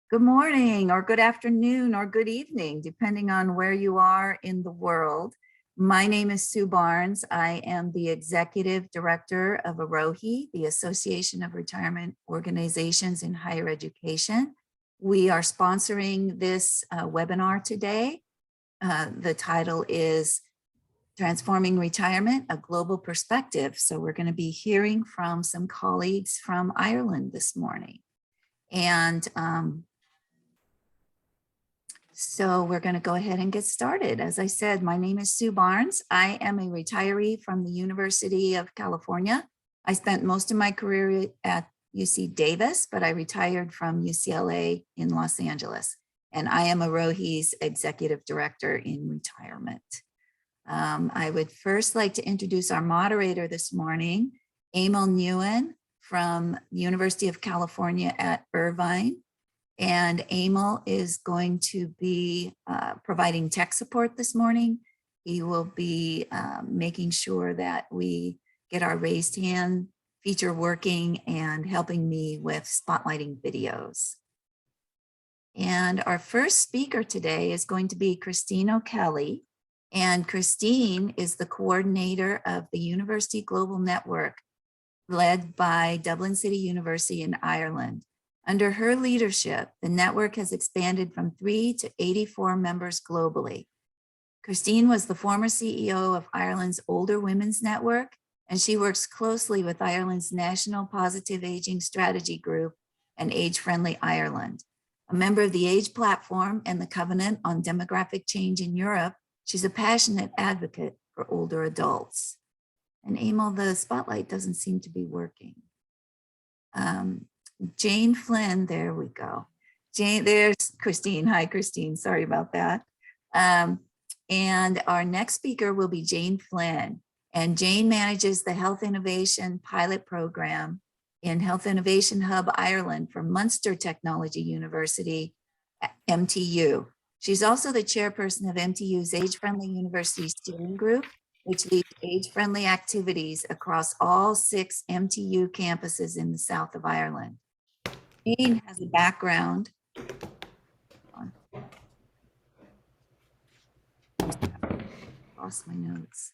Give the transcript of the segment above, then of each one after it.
Good morning, or good afternoon, or good evening, depending on where you are in the world. My name is Sue Barnes. I am the Executive Director of AROHE, the Association of Retirement Organizations in Higher Education. We are sponsoring this webinar today. The title is Transforming Retirement, a Global Perspective. So we're going to be hearing from some colleagues from Ireland this morning. And so we're going to go ahead and get started. As I said, my name is Sue Barnes. I am a retiree from the University of California. I spent most of my career at UC Davis, but I retired from UCLA in Los Angeles. And I am AROHE's Executive Director in Retirement. I would first like to introduce our moderator this morning, Emil Nguyen from the University of California at Irvine. And Emil is going to be providing tech support this morning. He will be making sure that we get our raised hand feature working and helping me with spotlighting videos. And our first speaker today is going to be Christine O'Kelly. And Christine is the coordinator of the University Global Network led by Dublin City University in Ireland. Under her leadership, the network has expanded from 3 to 84 members globally. Christine was the former CEO of Ireland's Older Women's Network, and she works closely with Ireland's National Positive Aging Strategy Group and Age Friendly Ireland. A member of the Age Platform and the Covenant on Demographic Change in Europe, she's a passionate advocate for older adults. And Emil, the spotlight doesn't seem to be working. Jane Flynn, there we go. Jane, there's Christine. Hi, Christine. Sorry about that. And our next speaker will be Jane Flynn. And Jane manages the Health Innovation Pilot Program in Health Innovation Hub Ireland for Munster Technology University, MTU. She's also the chairperson of MTU's Age Friendly University Steering Group, which leads age-friendly activities across all 6 MTU campuses in the south of Ireland. Jane has a background. Lost my notes.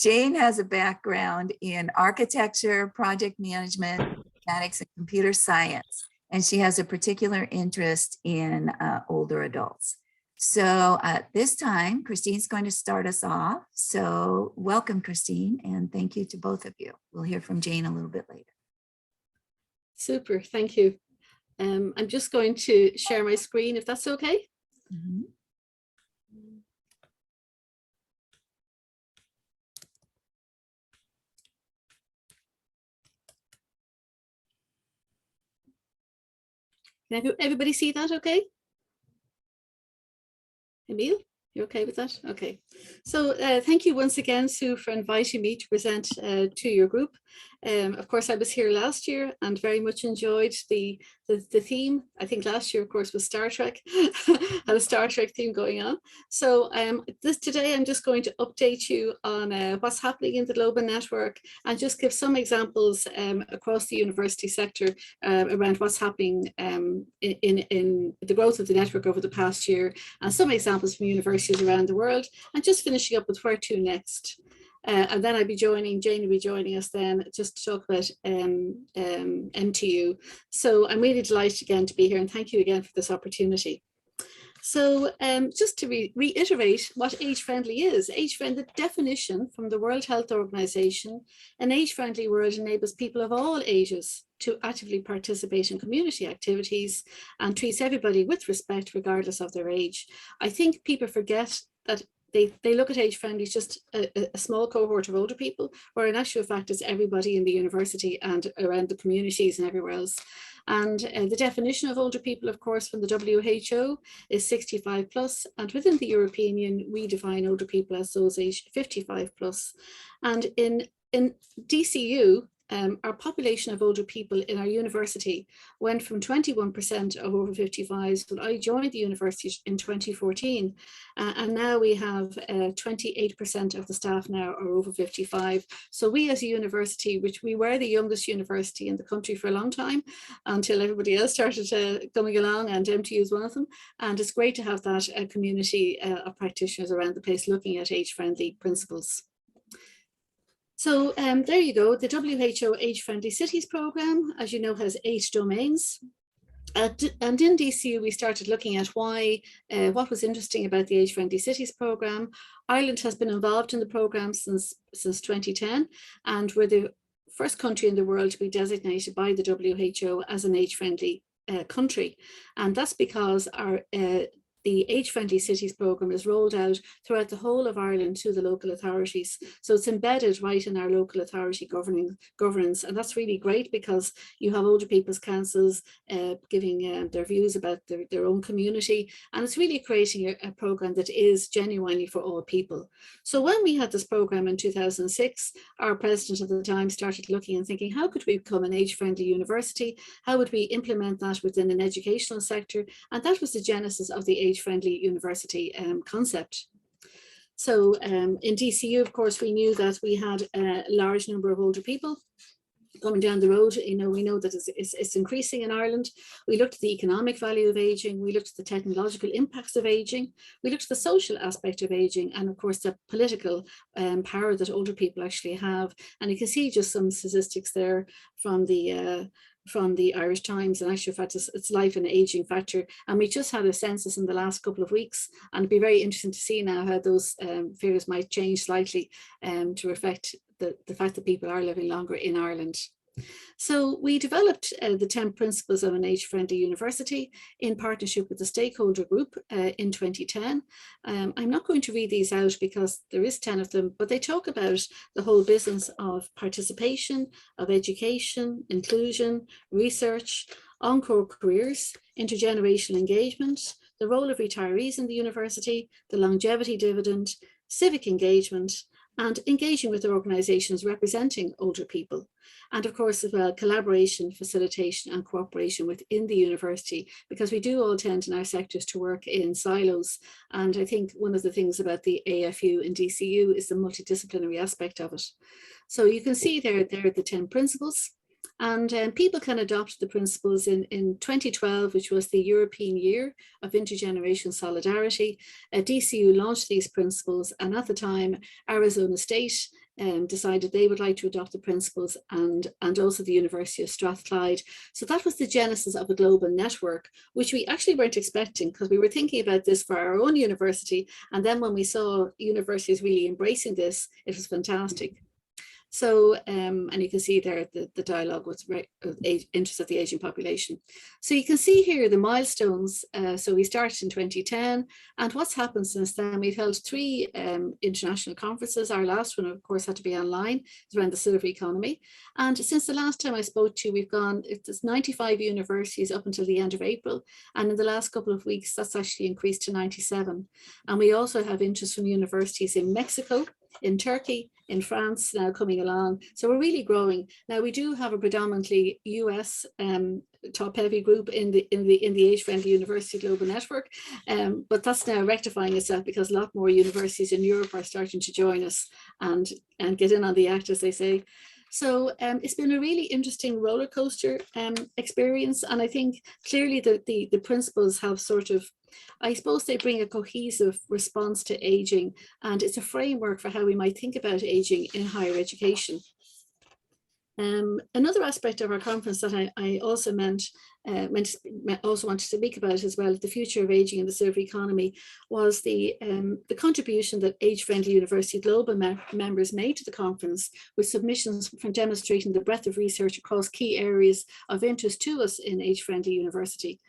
Jane has a background in architecture, project management, mathematics, and computer science, and she has a particular interest in older adults. So at this time, Christine's going to start us off. So welcome, Christine, and thank you to both of you. We'll hear from Jane a little bit later. Super, thank you. I'm just going to share my screen, if that's okay. Mm-hmm. Can everybody see that okay? Emil, you okay with that? Okay. So thank you once again, Sue, for inviting me to present to your group. Of course, I was here last year and very much enjoyed the theme. I think last year, of course, was Star Trek, had a Star Trek theme going on. So today, I'm just going to update you on what's happening in the Global Network and just give some examples across the university sector around what's happening in the growth of the network over the past year, and some examples from universities around the world, and just finishing up with where to next. And then Jane will be joining us then just to talk about MTU. So I'm really delighted again to be here, and thank you again for this opportunity. So just to reiterate what age-friendly is. Age-friendly, the definition from the World Health Organization, an age-friendly world enables people of all ages to actively participate in community activities and treats everybody with respect regardless of their age. I think people forget that they look at age-friendly as just a small cohort of older people, where in actual fact it's everybody in the university and around the communities and everywhere else. And the definition of older people, of course, from the WHO is 65 plus, and within the European Union, we define older people as those aged 55 plus. And in DCU, our population of older people in our university went from 21% of over 55s when I joined the university in 2014. And now we have 28% of the staff now are over 55. So we as a university, which we were the youngest university in the country for a long time, until everybody else started coming along, and MTU is one of them. And it's great to have that community of practitioners around the place looking at age-friendly principles. So there you go. The WHO Age-Friendly Cities Programme, as you know, has 8 domains. And in DCU, we started looking at what was interesting about the Age-Friendly Cities Programme. Ireland has been involved in the programme since 2010, and we're the first country in the world to be designated by the WHO as an age-friendly country. And that's because the Age-Friendly Cities Programme is rolled out throughout the whole of Ireland to the local authorities. So it's embedded right in our local authority governance. And that's really great because you have older people's councils giving their views about their own community. And it's really creating a programme that is genuinely for all people. So when we had this programme in 2006, our president at the time started looking and thinking, how could we become an age-friendly university? How would we implement that within an educational sector? And that was the genesis of the age-friendly university concept. So in DCU, of course, we knew that we had a large number of older people coming down the road. We know that it's increasing in Ireland. We looked at the economic value of aging. We looked at the technological impacts of aging. We looked at the social aspect of aging, and of course the political power that older people actually have. And you can see just some statistics there from the Irish Times, and actually, in fact, it's life and aging factor. And we just had a census in the last couple of weeks, and it'd be very interesting to see now how those figures might change slightly to reflect the fact that people are living longer in Ireland. So we developed the 10 principles of an age-friendly university in partnership with the stakeholder group in 2010. I'm not going to read these out because there is 10 of them, but they talk about the whole business of participation, of education, inclusion, research, encore careers, intergenerational engagement, the role of retirees in the university, the longevity dividend, civic engagement, and engaging with their organisations representing older people. And of course, as well, collaboration, facilitation and cooperation within the university, because we do all tend in our sectors to work in silos. And I think one of the things about the AFU and DCU is the multidisciplinary aspect of it. So you can see there are the 10 principles. And people can adopt the principles in 2012, which was the European Year of Intergenerational Solidarity. DCU launched these principles, and at the time, Arizona State decided they would like to adopt the principles, and also the University of Strathclyde. So that was the genesis of a global network, which we actually weren't expecting, because we were thinking about this for our own university. And then when we saw universities really embracing this, it was fantastic. So, and you can see there the dialogue with interest of the aging population. So you can see here the milestones. So we started in 2010, and what's happened since then, we've held 3 international conferences. Our last one, of course, had to be online. It's around the silver economy. And since the last time I spoke to you, we've gone, it's 95 universities up until the end of April. And in the last couple of weeks, that's actually increased to 97. And we also have interest from universities in Mexico, in Turkey, in France now coming along. So we're really growing. Now we do have a predominantly US top-heavy group in the Age-Friendly University Global Network, but that's now rectifying itself because a lot more universities in Europe are starting to join us and get in on the act, as they say. So it's been a really interesting roller coaster experience, and I think clearly the principles have sort of, I suppose they bring a cohesive response to aging, and it's a framework for how we might think about aging in higher education. Another aspect of our conference that I also also wanted to speak about as well, the future of aging in the silver economy, was the contribution that Age-Friendly University Global members made to the conference, with submissions from demonstrating the breadth of research across key areas of interest to us in Age-Friendly University.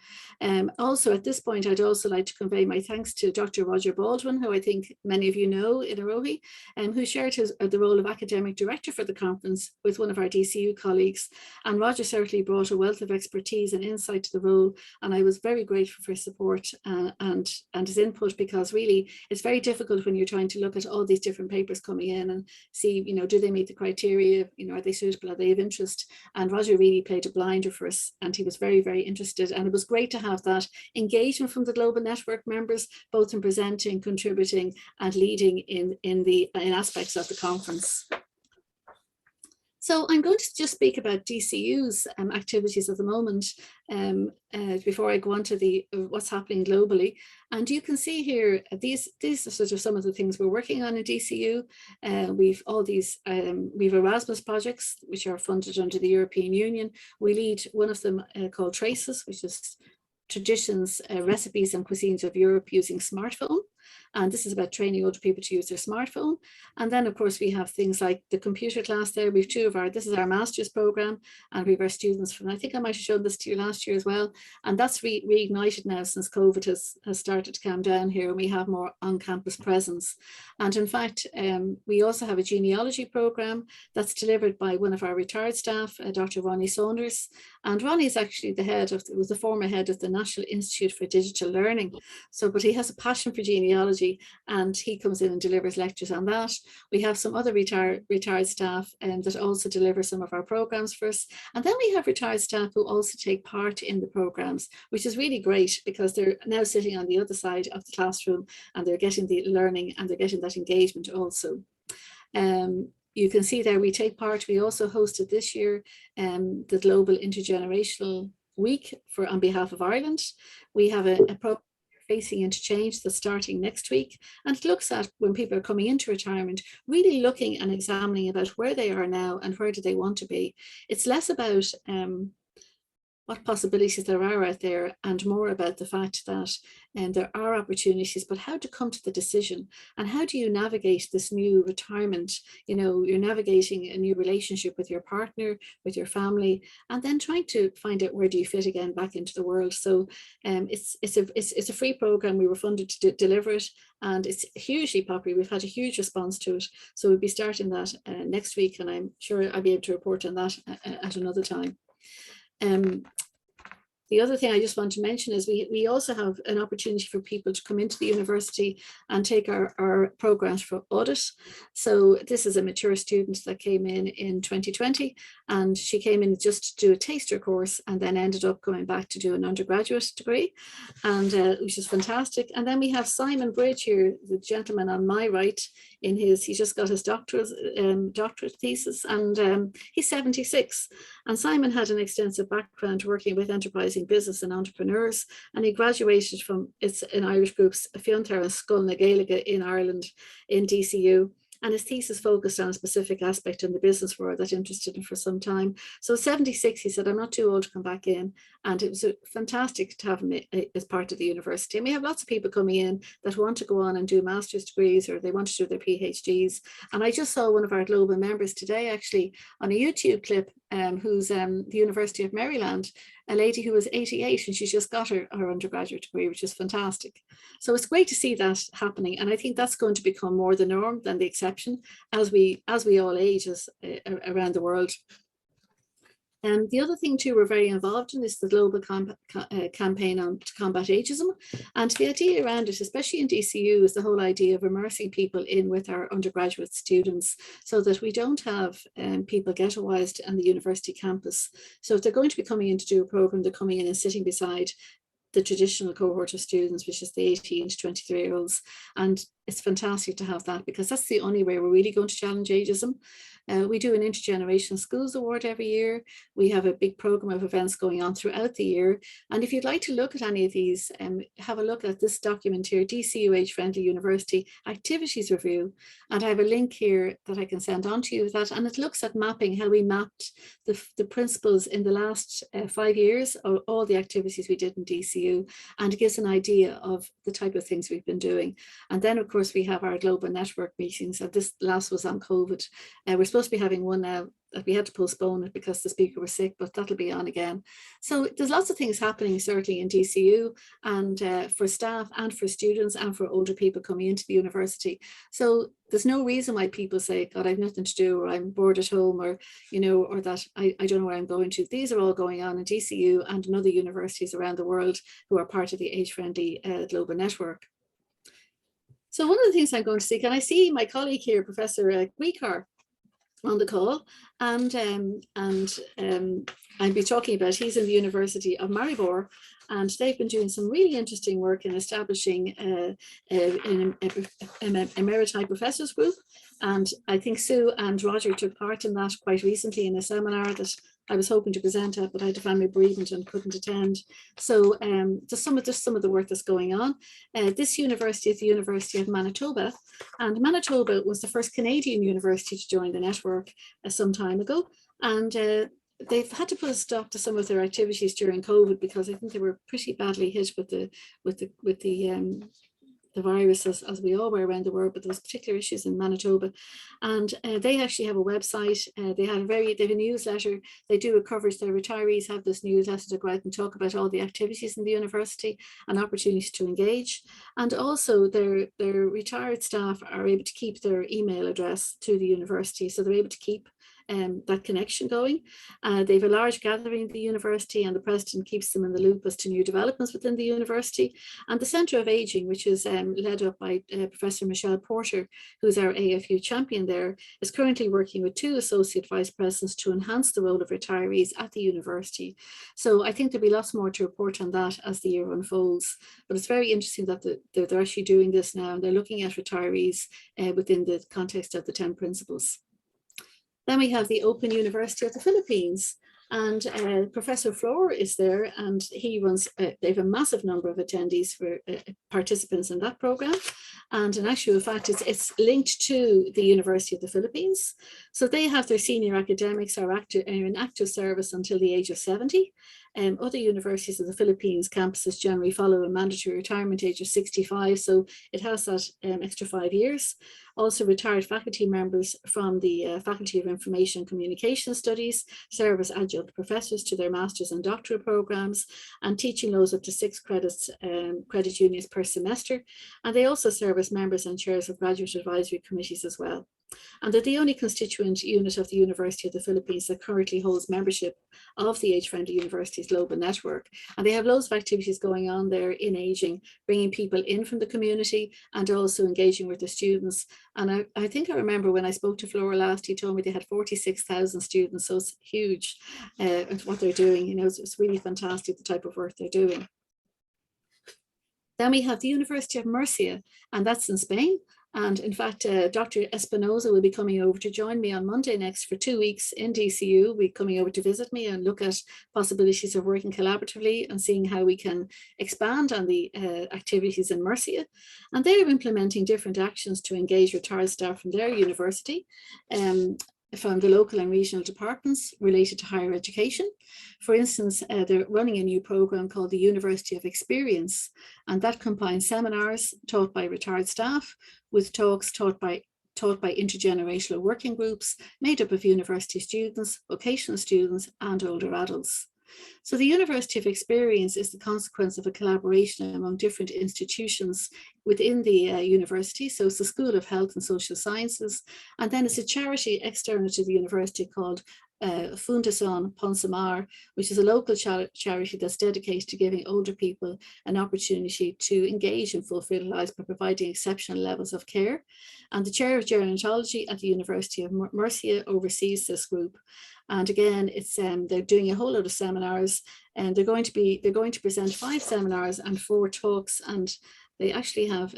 Also at this point, I'd also like to convey my thanks to Dr. Roger Baldwin, who I think many of you know in AROHE, who shared the role of academic director for the conference with one of our DCU colleagues. And Roger certainly brought a wealth of expertise and insight to the role, and I was very grateful for his support and his input, because really it's very difficult when you're trying to look at all these different papers coming in and see, you know, do they meet the criteria, you know, are they suitable, are they of interest? And Roger really played a blinder for us, and he was very, very interested, and it was great to have that engagement from the Global Network members, both in presenting, contributing and leading in aspects of the conference. So I'm going to just speak about DCU's activities at the moment before I go on to what's happening globally. And you can see here, these are sort of some of the things we're working on in DCU. We've Erasmus projects, which are funded under the European Union. We lead one of them called Traces, which is Traditions, Recipes and Cuisines of Europe using Smartphone. And this is about training older people to use their smartphone. And then, of course, we have things like the computer class there. We've this is our master's program, and we have our students from, I think I might have shown this to you last year as well. And that's reignited now since COVID has started to calm down here, and we have more on-campus presence. And in fact, we also have a genealogy program that's delivered by one of our retired staff, Dr. Ronnie Saunders. And Ronnie is actually was the former head of the National Institute for Digital Learning. But he has a passion for genealogy, and he comes in and delivers lectures on that. We have some other retired staff that also deliver some of our programs for us. And then we have retired staff who also take part in the programs, which is really great, because they're now sitting on the other side of the classroom, and they're getting the learning and they're getting that engagement also. You can see there we take part. We also hosted this year the Global Intergenerational Week on behalf of Ireland. We have a program Facing into Change that's starting next week, and it looks at when people are coming into retirement, really looking and examining about where they are now and where do they want to be. It's less about what possibilities there are out there, and more about the fact that there are opportunities, but how to come to the decision, and how do you navigate this new retirement? You know, you're navigating a new relationship with your partner, with your family, and then trying to find out where do you fit again back into the world. So it's a free program. We were funded to deliver it, and it's hugely popular. We've had a huge response to it. So we'll be starting that next week, and I'm sure I'll be able to report on that at another time. The other thing I just want to mention is we also have an opportunity for people to come into the university and take our programs for audit. So this is a mature student that came in 2020, and she came in just to do a taster course, and then ended up coming back to do an undergraduate degree, and which is fantastic. And then we have Simon Bridge here, the gentleman on my right, he just got his doctorate thesis, and he's 76. And Simon had an extensive background working with enterprising business and entrepreneurs, and he graduated from an Irish group's Fiontar and Scull na Gaeilge in Ireland in DCU. And his thesis focused on a specific aspect in the business world that interested him for some time. So at 76, he said, I'm not too old to come back in. And it was fantastic to have him as part of the university. And we have lots of people coming in that want to go on and do master's degrees, or they want to do their PhDs. And I just saw one of our global members today, actually, on a YouTube clip, who's the University of Maryland, a lady who was 88, and she's just got her undergraduate degree, which is fantastic. So it's great to see that happening. And I think that's going to become more the norm than the exception as we all age around the world. And the other thing too we're very involved in is the global campaign to combat ageism. And the idea around it, especially in DCU, is the whole idea of immersing people in with our undergraduate students, so that we don't have people ghettoized on the university campus. So if they're going to be coming in to do a program, they're coming in and sitting beside the traditional cohort of students, which is the 18 to 23-year-olds. And it's fantastic to have that, because that's the only way we're really going to challenge ageism. We do an Intergenerational Schools Award every year. We have a big program of events going on throughout the year. And if you'd like to look at any of these, have a look at this document here, DCU Age Friendly University Activities Review. And I have a link here that I can send on to you with that. And it looks at mapping how we mapped the principles in the last 5 years, of all the activities we did in DCU. And it gives an idea of the type of things we've been doing. And then, of course, course, we have our global network meetings. This last was on COVID. We're supposed to be having one now. We had to postpone it because the speaker was sick, but that'll be on again. So there's lots of things happening, certainly in DCU, and for staff and for students and for older people coming into the university. So there's no reason why people say, God, I have nothing to do, or I'm bored at home, or, you know, or that I don't know where I'm going to. These are all going on in DCU and in other universities around the world who are part of the age-friendly global network. So one of the things I'm going to see, can I see my colleague here, Professor Guikar, on the call, and I'll be talking about, he's in the University of Maribor, and they've been doing some really interesting work in establishing a Emeriti Professors Group. And I think Sue and Roger took part in that quite recently in a seminar that I was hoping to present at, but I had a family bereavement and couldn't attend. So just some of the work that's going on. This university is the University of Manitoba, and Manitoba was the first Canadian university to join the network some time ago. And they've had to put a stop to some of their activities during COVID because I think they were pretty badly hit with the virus, as we all were around the world, but there was particular issues in Manitoba. And they actually have a website. They have a newsletter. They do a coverage. Their retirees have this newsletter to go out and talk about all the activities in the university and opportunities to engage. And also their retired staff are able to keep their email address to the university. So they're able to keep that connection going. They have a large gathering at the university, and the president keeps them in the loop as to new developments within the university. And the Centre of Aging, which is led up by Professor Michelle Porter, who's our AFU champion there, is currently working with 2 associate vice presidents to enhance the role of retirees at the university. So I think there'll be lots more to report on that as the year unfolds. But it's very interesting that they're actually doing this now, and they're looking at retirees within the context of the 10 principles. Then we have the Open University of the Philippines, and Professor Flor is there, and he runs, they have a massive number of attendees for participants in that program. And in actual fact, it's linked to the University of the Philippines. So they have their senior academics are in active service until the age of 70. Other universities of the Philippines campuses generally follow a mandatory retirement age of 65, so it has that extra 5 years. Also, retired faculty members from the Faculty of Information and Communication Studies serve as adjunct professors to their master's and doctoral programs, and teaching loads up to 6 credits, credit units per semester. And they also serve as members and chairs of graduate advisory committees as well. And they're the only constituent unit of the University of the Philippines that currently holds membership of the Age-Friendly Universities Global Network. And they have loads of activities going on there in aging, bringing people in from the community and also engaging with the students. And I think I remember when I spoke to Flora last, he told me they had 46,000 students, so it's huge what they're doing. You know, it's really fantastic the type of work they're doing. Then we have the University of Murcia, and that's in Spain. And in fact, Dr. Espinosa will be coming over to join me on Monday next for 2 weeks in DCU. Will be coming over to visit me and look at possibilities of working collaboratively and seeing how we can expand on the activities in Murcia. And they're implementing different actions to engage retired staff from their university. From the local and regional departments related to higher education. For instance, they're running a new program called the University of Experience, and that combines seminars taught by retired staff with talks taught by intergenerational working groups made up of university students, vocational students, and older adults. So the University of Experience is the consequence of a collaboration among different institutions within the university. So it's the School of Health and Social Sciences, and then it's a charity external to the university called Fundación Ponsamar, which is a local charity that's dedicated to giving older people an opportunity to engage and fulfill lives by providing exceptional levels of care. And the chair of gerontology at the University of Murcia oversees this group. And again, it's they're doing a whole lot of seminars, and they're going to present 5 seminars and 4 talks. And they actually have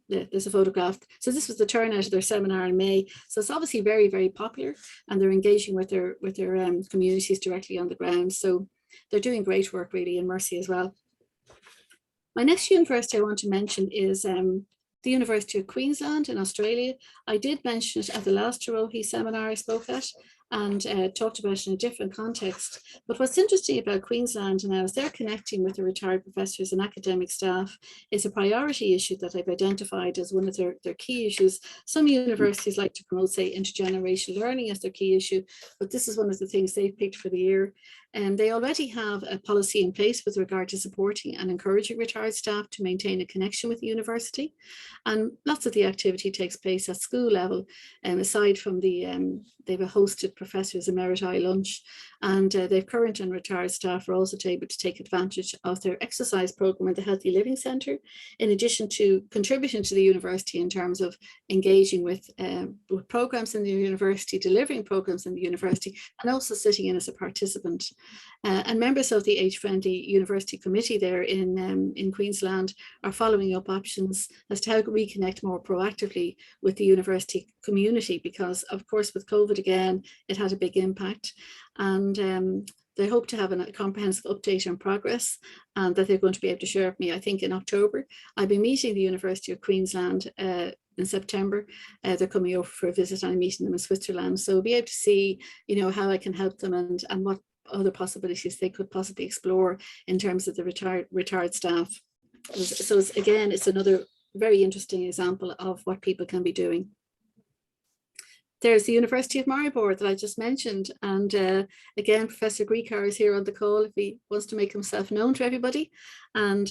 there's a photograph. So this was the turnout of their seminar in May. So it's obviously very, very popular, and they're engaging with their communities directly on the ground. So they're doing great work really in Murcia as well. My next university I want to mention is the University of Queensland in Australia. I did mention it at the last AROHE seminar I spoke at, and talked about it in a different context. But what's interesting about Queensland now is they're connecting with the retired professors and academic staff. It's a priority issue that I've identified as one of their key issues. Some universities like to promote, say, intergenerational learning as their key issue, but this is one of the things they've picked for the year. And they already have a policy in place with regard to supporting and encouraging retired staff to maintain a connection with the university. And lots of the activity takes place at school level, aside from they've a hosted professors emeriti lunch, and their current and retired staff are also able to take advantage of their exercise program in the Healthy Living Centre, in addition to contributing to the university in terms of engaging with programs in the university, delivering programs in the university, and also sitting in as a participant. And members of the Age-Friendly University Committee there in Queensland are following up options as to how we connect more proactively with the university community, because of course with COVID again, it had a big impact. And they hope to have a comprehensive update on progress, and that they're going to be able to share with me, I think, in October. I'll be meeting the University of Queensland in September. They're coming over for a visit, and I'm meeting them in Switzerland. So we'll be able to see, you know, how I can help them and what other possibilities they could possibly explore in terms of the retired staff. So it's another very interesting example of what people can be doing. There's the University of Maribor that I just mentioned. And again, Professor Griecar is here on the call if he wants to make himself known to everybody. And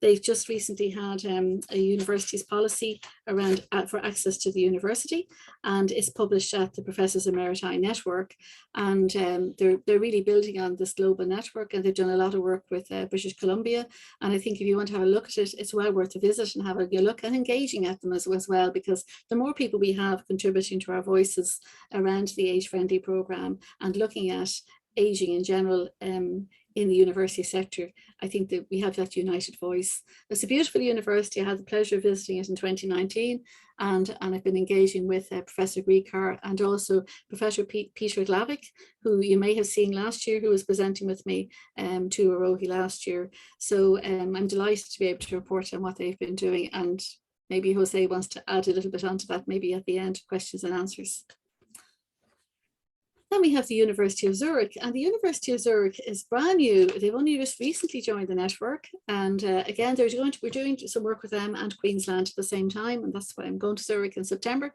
they've just recently had a university's policy around for access to the university, and it's published at the Professors Emeriti Network. And they're really building on this global network, and they've done a lot of work with British Columbia. And I think if you want to have a look at it, it's well worth a visit and have a look and engaging at them as well, because the more people we have contributing to our voices around the age-friendly program and looking at aging in general in the university sector, I think that we have that united voice. It's a beautiful university. I had the pleasure of visiting it in 2019, and I've been engaging with Professor Griecar and also Professor Peter Glavick, who you may have seen last year, who was presenting with me to AROHE last year. So I'm delighted to be able to report on what they've been doing, and maybe Jose wants to add a little bit onto that, maybe at the end, questions and answers. Then we have the University of Zurich, and the University of Zurich is brand new. They've only just recently joined the network, and again, we're doing some work with them and Queensland at the same time, and that's why I'm going to Zurich in September.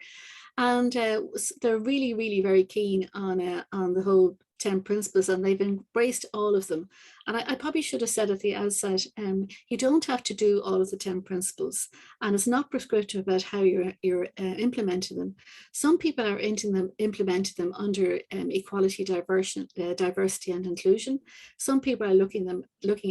And they're really, really very keen on the whole 10 principles, and they've embraced all of them. And I probably should have said at the outset, you don't have to do all of the 10 principles, and it's not prescriptive about how you're implementing them. Some people are implementing them under equality, diversity and inclusion. Some people are looking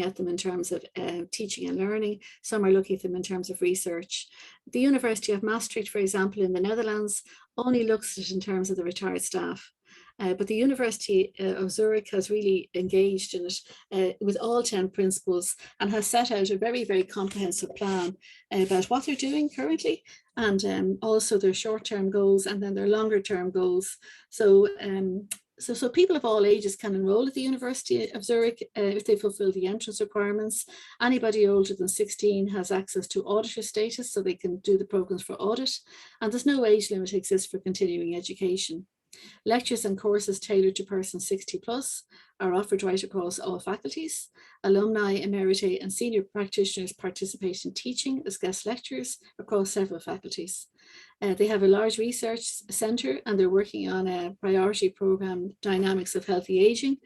at them in terms of teaching and learning. Some are looking at them in terms of research. The University of Maastricht, for example, in the Netherlands, only looks at it in terms of the retired staff. But the University of Zurich has really engaged in it with all 10 principles, and has set out a very, very comprehensive plan about what they're doing currently, and also their short-term goals and then their longer-term goals. So people of all ages can enroll at the University of Zurich if they fulfill the entrance requirements. Anybody older than 16 has access to auditor status, so they can do the programs for audit, and there's no age limit exists for continuing education. Lectures and courses tailored to persons 60 plus are offered right across all faculties. Alumni, emeriti and senior practitioners participate in teaching as guest lecturers across several faculties. They have a large research centre, and they're working on a priority programme, Dynamics of Healthy Ageing.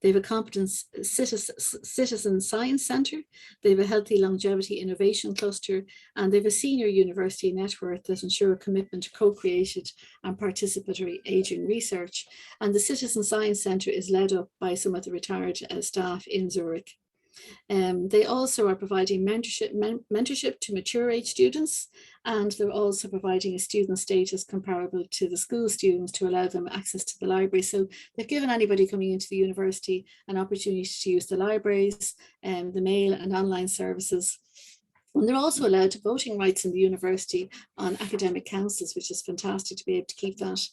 They have a Competence Citizen Science Centre. They have a Healthy Longevity Innovation Cluster, and they have a senior university network that ensure commitment to co-created and participatory ageing research. And the Citizen Science Centre is led up by some of the retired staff in Zurich. They also are providing mentorship to mature age students, and they're also providing a student status comparable to the school students to allow them access to the library. So they've given anybody coming into the university an opportunity to use the libraries, the mail and online services. And they're also allowed voting rights in the university on academic councils, which is fantastic to be able to keep that.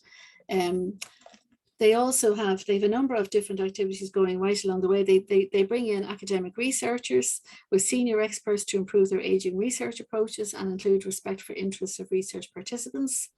They also have a number of different activities going right along the way. They bring in academic researchers with senior experts to improve their aging research approaches and include respect for interests of research participants.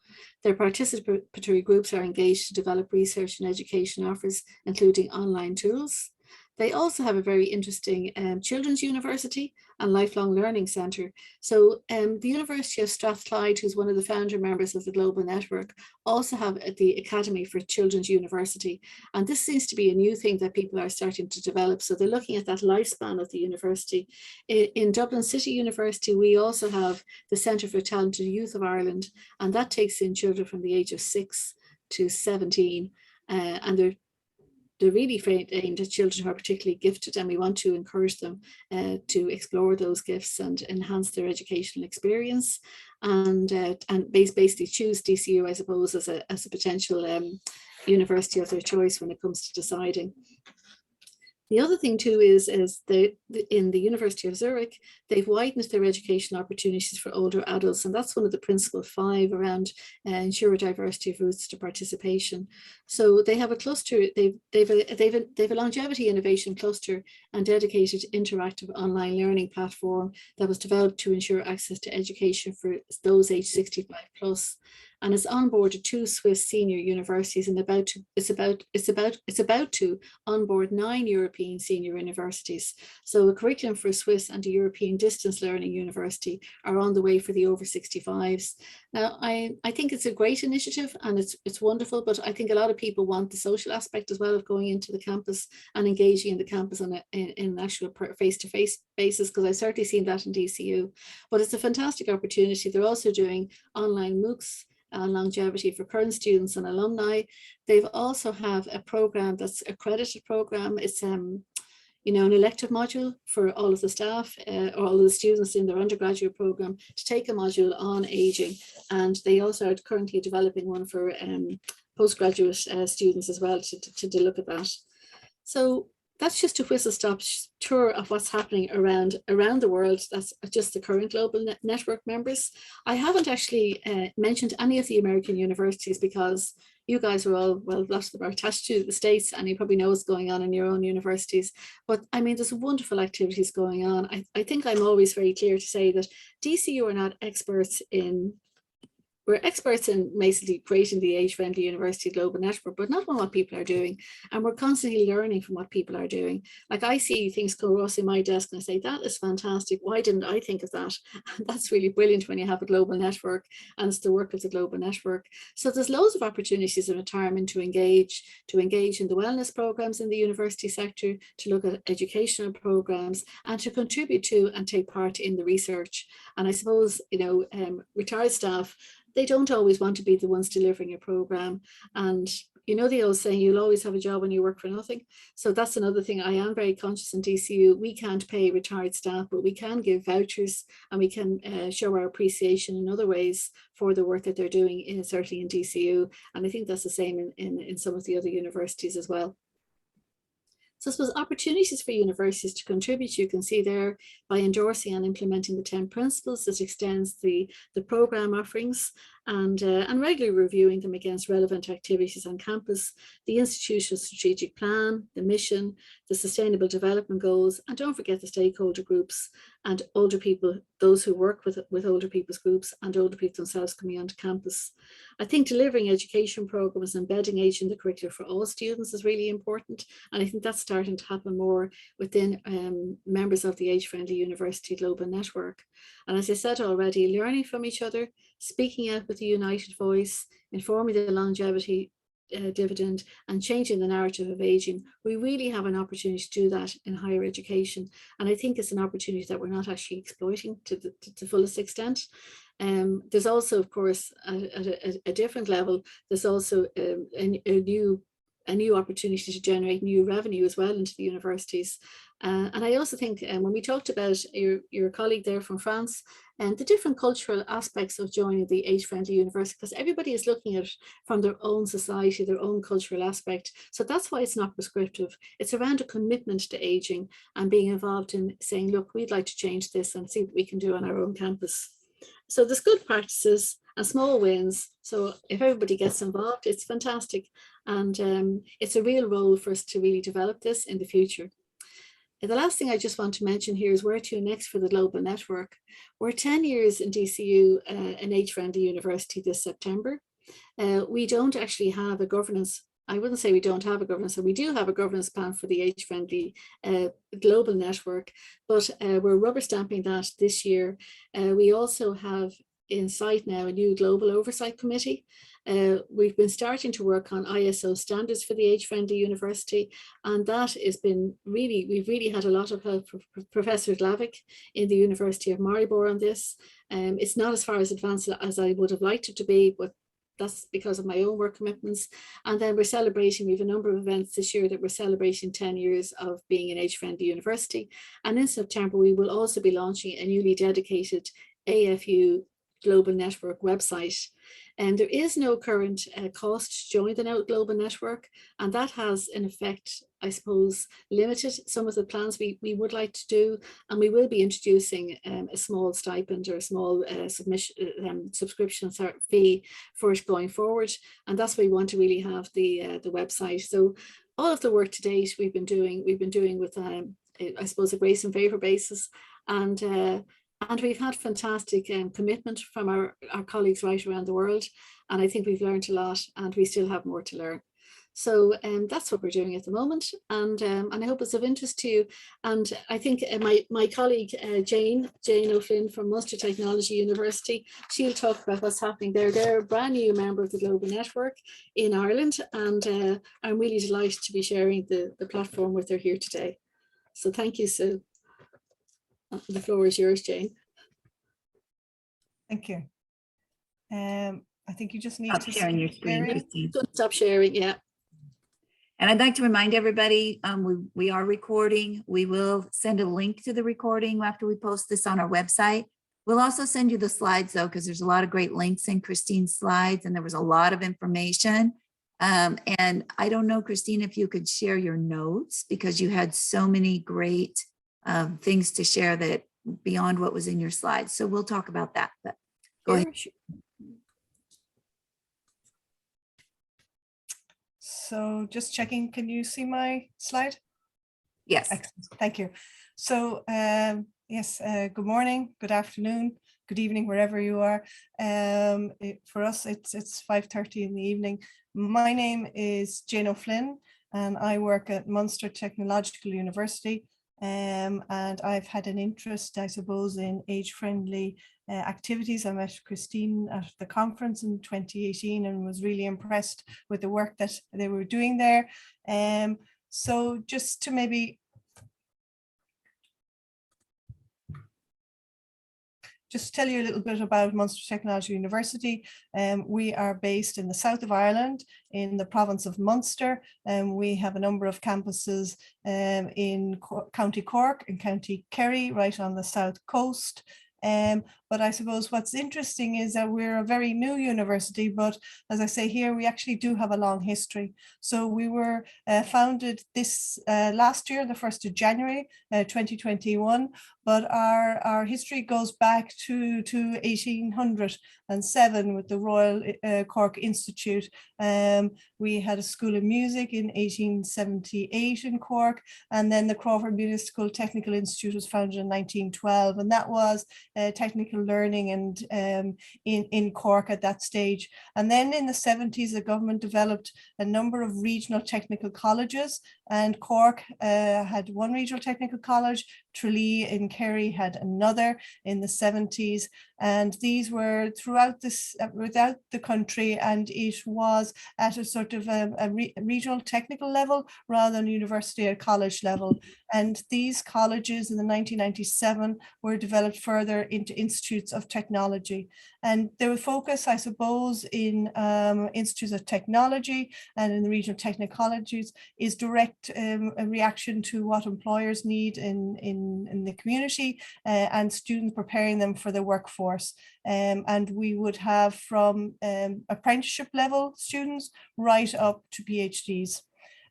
Their participatory groups are engaged to develop research and education offers, including online tools. They also have a very interesting children's university and lifelong learning centre. So the University of Strathclyde, who's one of the founder members of the Global Network, also have the Academy for Children's University. And this seems to be a new thing that people are starting to develop. So they're looking at that lifespan of the university. In Dublin City University, we also have the Centre for Talented Youth of Ireland, and that takes in children from the age of 6 to 17. And they're really aimed at children who are particularly gifted, and we want to encourage them to explore those gifts and enhance their educational experience, and basically choose DCU, I suppose, as a potential university of their choice when it comes to deciding. The other thing too is in the University of Zurich, they've widened their educational opportunities for older adults, and that's one of the principal 5 around ensure diversity of routes to participation. So they have a cluster. They've a longevity innovation cluster and dedicated interactive online learning platform that was developed to ensure access to education for those aged 65 plus. And it's onboarded 2 Swiss senior universities, and it's about to onboard 9 European senior universities. So a curriculum for Swiss and a European distance learning university are on the way for the over 65s. Now, I think it's a great initiative and it's wonderful, but I think a lot of people want the social aspect as well of going into the campus and engaging in the campus in an actual face-to-face basis, because I've certainly seen that in DCU. But it's a fantastic opportunity. They're also doing online MOOCs and longevity for current students and alumni. They've also have a program that's a accredited program. It's an elective module for all of the staff or all of the students in their undergraduate program to take a module on aging. And they also are currently developing one for postgraduate students as well to look at that. So that's just a whistle-stop tour of what's happening around the world. That's just the current global network members. I haven't actually mentioned any of the American universities because you guys are all, well, lots of them are attached to the States, and you probably know what's going on in your own universities. But I mean, there's wonderful activities going on. I think I'm always very clear to say that DCU are not experts in, we're experts in basically creating the age-friendly university global network, but not on what people are doing. And we're constantly learning from what people are doing. Like I see things go across in my desk and I say, that is fantastic. Why didn't I think of that? And that's really brilliant when you have a global network, and it's the work of the global network. So there's loads of opportunities in retirement to engage in the wellness programs in the university sector, to look at educational programs, and to contribute to and take part in the research. And I suppose, retired staff, they don't always want to be the ones delivering a program. And the old saying, you'll always have a job when you work for nothing. So that's another thing I am very conscious in DCU. We can't pay retired staff, but we can give vouchers, and we can show our appreciation in other ways for the work that they're doing, certainly in DCU. And I think that's the same in some of the other universities as well. So I suppose opportunities for universities to contribute, you can see there, by endorsing and implementing the 10 principles that extends the program offerings, and regularly reviewing them against relevant activities on campus, the institutional strategic plan, the mission, the sustainable development goals, and don't forget the stakeholder groups and older people, those who work with older people's groups and older people themselves coming onto campus. I think delivering education programs, embedding age in the curriculum for all students is really important. And I think that's starting to happen more within members of the Age-Friendly University Global Network. And as I said already, learning from each other, speaking out with a united voice, informing the longevity dividend, and changing the narrative of aging. We really have an opportunity to do that in higher education. And I think it's an opportunity that we're not actually exploiting to the fullest extent. There's also, of course, at a different level, there's also a new opportunity to generate new revenue as well into the universities. And I also think when we talked about your colleague there from France, and the different cultural aspects of joining the age-friendly university, because everybody is looking at it from their own society, their own cultural aspect. So that's why it's not prescriptive. It's around a commitment to aging and being involved in saying, look, we'd like to change this and see what we can do on our own campus. So there's good practices and small wins. So if everybody gets involved, it's fantastic. And it's a real role for us to really develop this in the future. The last thing I just want to mention here is where to next for the global network. We're 10 years in DCU, an age-friendly university this September. We don't actually have a governance, I wouldn't say we don't have a governance, so we do have a governance plan for the age-friendly global network, but we're rubber stamping that this year. We also have in sight now a new global oversight committee. We've been starting to work on ISO standards for the age-friendly university, and that has been really, we've really had a lot of help from Professor Glavick in the University of Maribor on this. It's not as far as advanced as I would have liked it to be, but that's because of my own work commitments. And then we're celebrating, we have a number of events this year that we're celebrating 10 years of being an age-friendly university. And in September, we will also be launching a newly dedicated AFU Global Network website. And there is no current cost to join the global network. And that has, in effect, I suppose, limited some of the plans we would like to do. And we will be introducing a small stipend or a small subscription fee for it going forward. And that's why we want to really have the website. So all of the work to date we've been doing with, I suppose, a grace and favor basis. And we've had fantastic commitment from our colleagues right around the world. And I think we've learned a lot, and we still have more to learn. So that's what we're doing at the moment. And I hope it's of interest to you. And I think my colleague, Jane O'Flynn from Munster Technology University, she'll talk about what's happening there. They're a brand new member of the Global Network in Ireland. And I'm really delighted to be sharing the platform with her here today. So thank you, Sue. The floor is yours, Jane. Thank you. I think you just need to sharing your screen, Christine. Stop sharing, yeah. And I'd like to remind everybody, we are recording. We will send a link to the recording after we post this on our website. We'll also send you the slides though, because there's a lot of great links in Christine's slides, and there was a lot of information. And I don't know, Christine, if you could share your notes, because you had so many great things to share that beyond what was in your slides. So we'll talk about that, but go ahead. So just checking, can you see my slide? Yes. Excellent. Thank you. So yes, good morning, good afternoon, good evening, wherever you are. For us, it's 5:30 in the evening. My name is Jane O'Flynn, and I work at Munster Technological University. And I've had an interest, I suppose, in age-friendly activities. I met Christine at the conference in 2018 and was really impressed with the work that they were doing there. So just to maybe just tell you a little bit about Munster Technology University. We are based in the south of Ireland, in the province of Munster. We have a number of campuses in County Cork and County Kerry, right on the south coast. But I suppose what's interesting is that we're a very new university, but as I say here, we actually do have a long history. So we were founded this last year, the 1st of January, 2021, but our history goes back to 1807 with the Royal Cork Institute. We had a school of music in 1878 in Cork, and then the Crawford Municipal Technical Institute was founded in 1912, and that was technical learning and in Cork at that stage. And then in the 70s, the government developed a number of regional technical colleges, and Cork had one regional technical college, Tralee in Kerry had another in the 70s, and these were throughout the country, and it was at a sort of a regional technical level rather than university or college level. And these colleges in the 1997 were developed further into institutes of technology. And their focus, I suppose, in institutes of technology and in the regional technical colleges is direct a reaction to what employers need in the community and students, preparing them for the workforce. And we would have from apprenticeship level students right up to PhDs.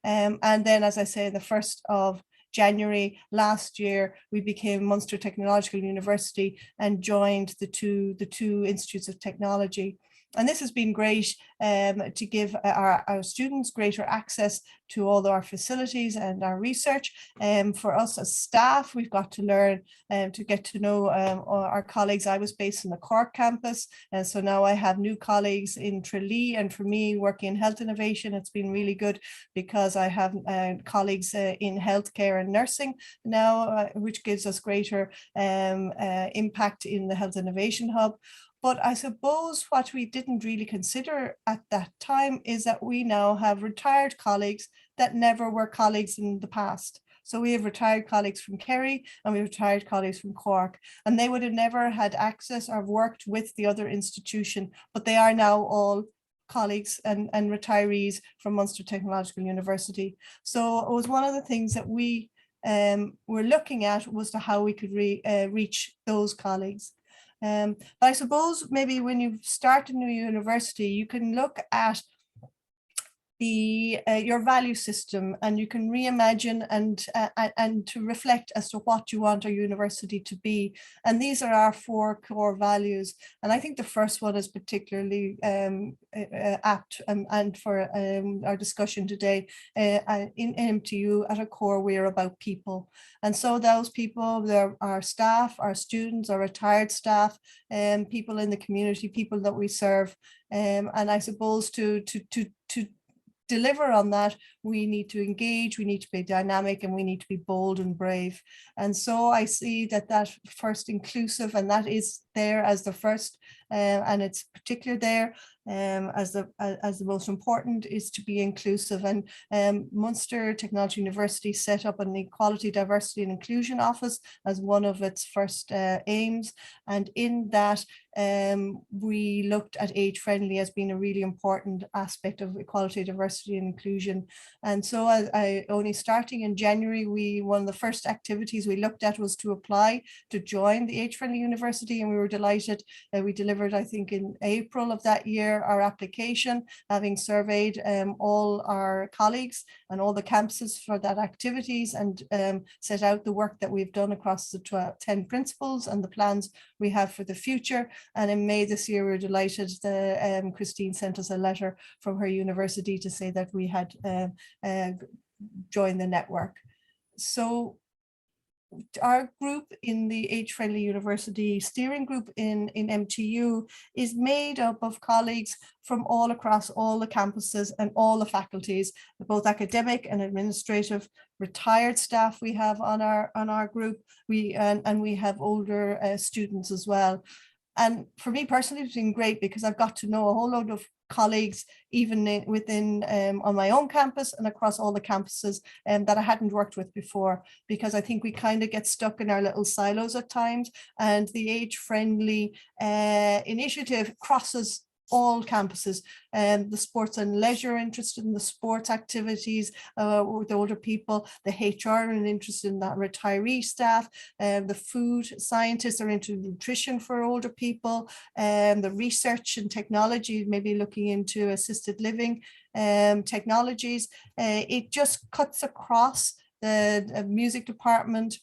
And then, as I say, the 1st of January last year, we became Munster Technological University and joined the two institutes of technology. And this has been great to give our students greater access to all our facilities and our research. For us as staff, we've got to learn to get to know our colleagues. I was based in the Cork campus, and so now I have new colleagues in Tralee. And for me, working in health innovation, it's been really good because I have colleagues in healthcare and nursing now, which gives us greater impact in the Health Innovation Hub. But I suppose what we didn't really consider at that time is that we now have retired colleagues that never were colleagues in the past. So we have retired colleagues from Kerry and we have retired colleagues from Cork, and they would have never had access or worked with the other institution, but they are now all colleagues and retirees from Munster Technological University. So it was one of the things that we were looking at was to how we could reach those colleagues. But I suppose maybe when you start a new university, you can look at your value system, and you can reimagine and to reflect as to what you want our university to be. And these are our 4 core values. And I think the first one is particularly apt and for our discussion today. In MTU, at a core, we're about people. And so those people, they're our staff, our students, our retired staff, people in the community, people that we serve. And I suppose to deliver on that, we need to engage, we need to be dynamic, and we need to be bold and brave. And so I see that first inclusive, and that is there as the first, and it's particular there as the most important, is to be inclusive. And Munster Technology University set up an Equality, Diversity and Inclusion Office as one of its first aims. And in that, we looked at age friendly as being a really important aspect of equality, diversity and inclusion. And so I only starting in January, one of the first activities we looked at was to apply to join the age friendly university, and we were delighted. We delivered, I think, in April of that year, our application, having surveyed all our colleagues and all the campuses for that activities, and set out the work that we've done across the 10 principles and the plans we have for the future. And in May this year, we were delighted that Christine sent us a letter from her university to say that we had joined the network. So our group in the Age Friendly University steering group in MTU is made up of colleagues from all across all the campuses and all the faculties, both academic and administrative, retired staff we have on our group, and we have older students as well. And for me personally, it's been great because I've got to know a whole load of colleagues, even within on my own campus and across all the campuses that I hadn't worked with before, because I think we kind of get stuck in our little silos at times, and the age friendly initiative crosses all campuses, and the sports and leisure interested in the sports activities with older people, the HR and interested in that retiree staff, the food scientists are into nutrition for older people, the research and technology, maybe looking into assisted living technologies. It just cuts across the music department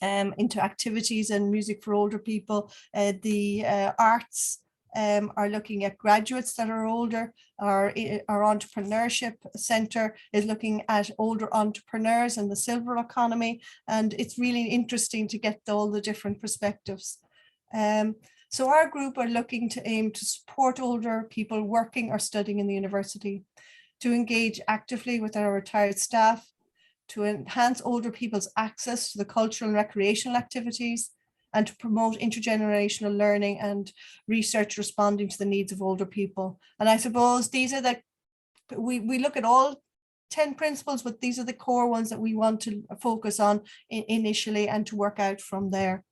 into activities and music for older people, the arts. Are looking at graduates that are older. Our entrepreneurship center is looking at older entrepreneurs and the silver economy. And it's really interesting to get all the different perspectives. So our group are looking to aim to support older people working or studying in the university, to engage actively with our retired staff, to enhance older people's access to the cultural and recreational activities, and to promote intergenerational learning and research responding to the needs of older people. And I suppose these are we look at all 10 principles, but these are the core ones that we want to focus on initially and to work out from there.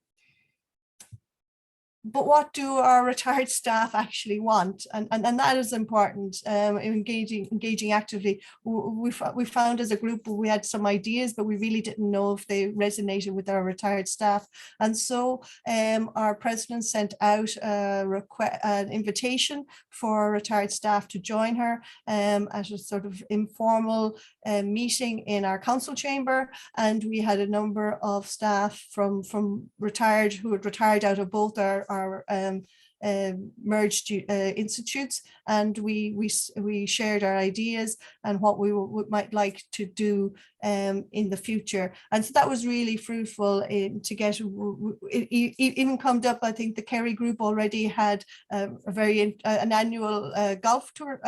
But what do our retired staff actually want? And that is important, engaging actively. We found as a group, we had some ideas, but we really didn't know if they resonated with our retired staff. And so our president sent out an invitation for retired staff to join her at a sort of informal meeting in our council chamber. And we had a number of staff from who had retired out of both our merged institutes, and we shared our ideas and what we might like to do in the future. And so that was really fruitful to get it even come up. I think the Kerry group already had an annual golf tour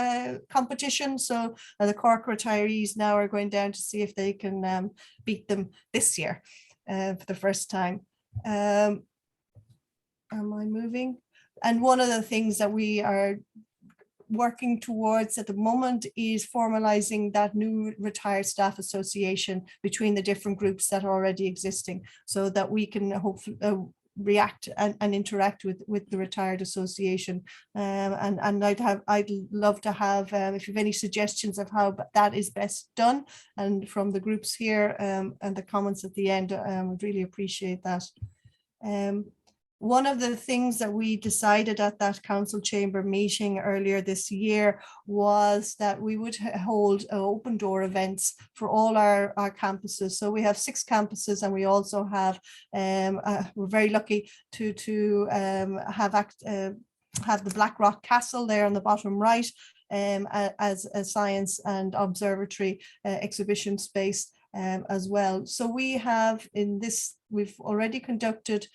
competition. So the Cork retirees now are going down to see if they can beat them this year for the first time. Am I moving? And one of the things that we are working towards at the moment is formalizing that new retired staff association between the different groups that are already existing, so that we can hopefully react and interact with the retired association. And I'd love to have, if you have any suggestions of how that is best done, and from the groups here and the comments at the end, would really appreciate that. One of the things that we decided at that council chamber meeting earlier this year was that we would hold open door events for all our campuses. So we have 6 campuses, and we also have, we're very lucky to have the Blackrock Castle there on the bottom right as a science and observatory exhibition space as well. So we have we've already conducted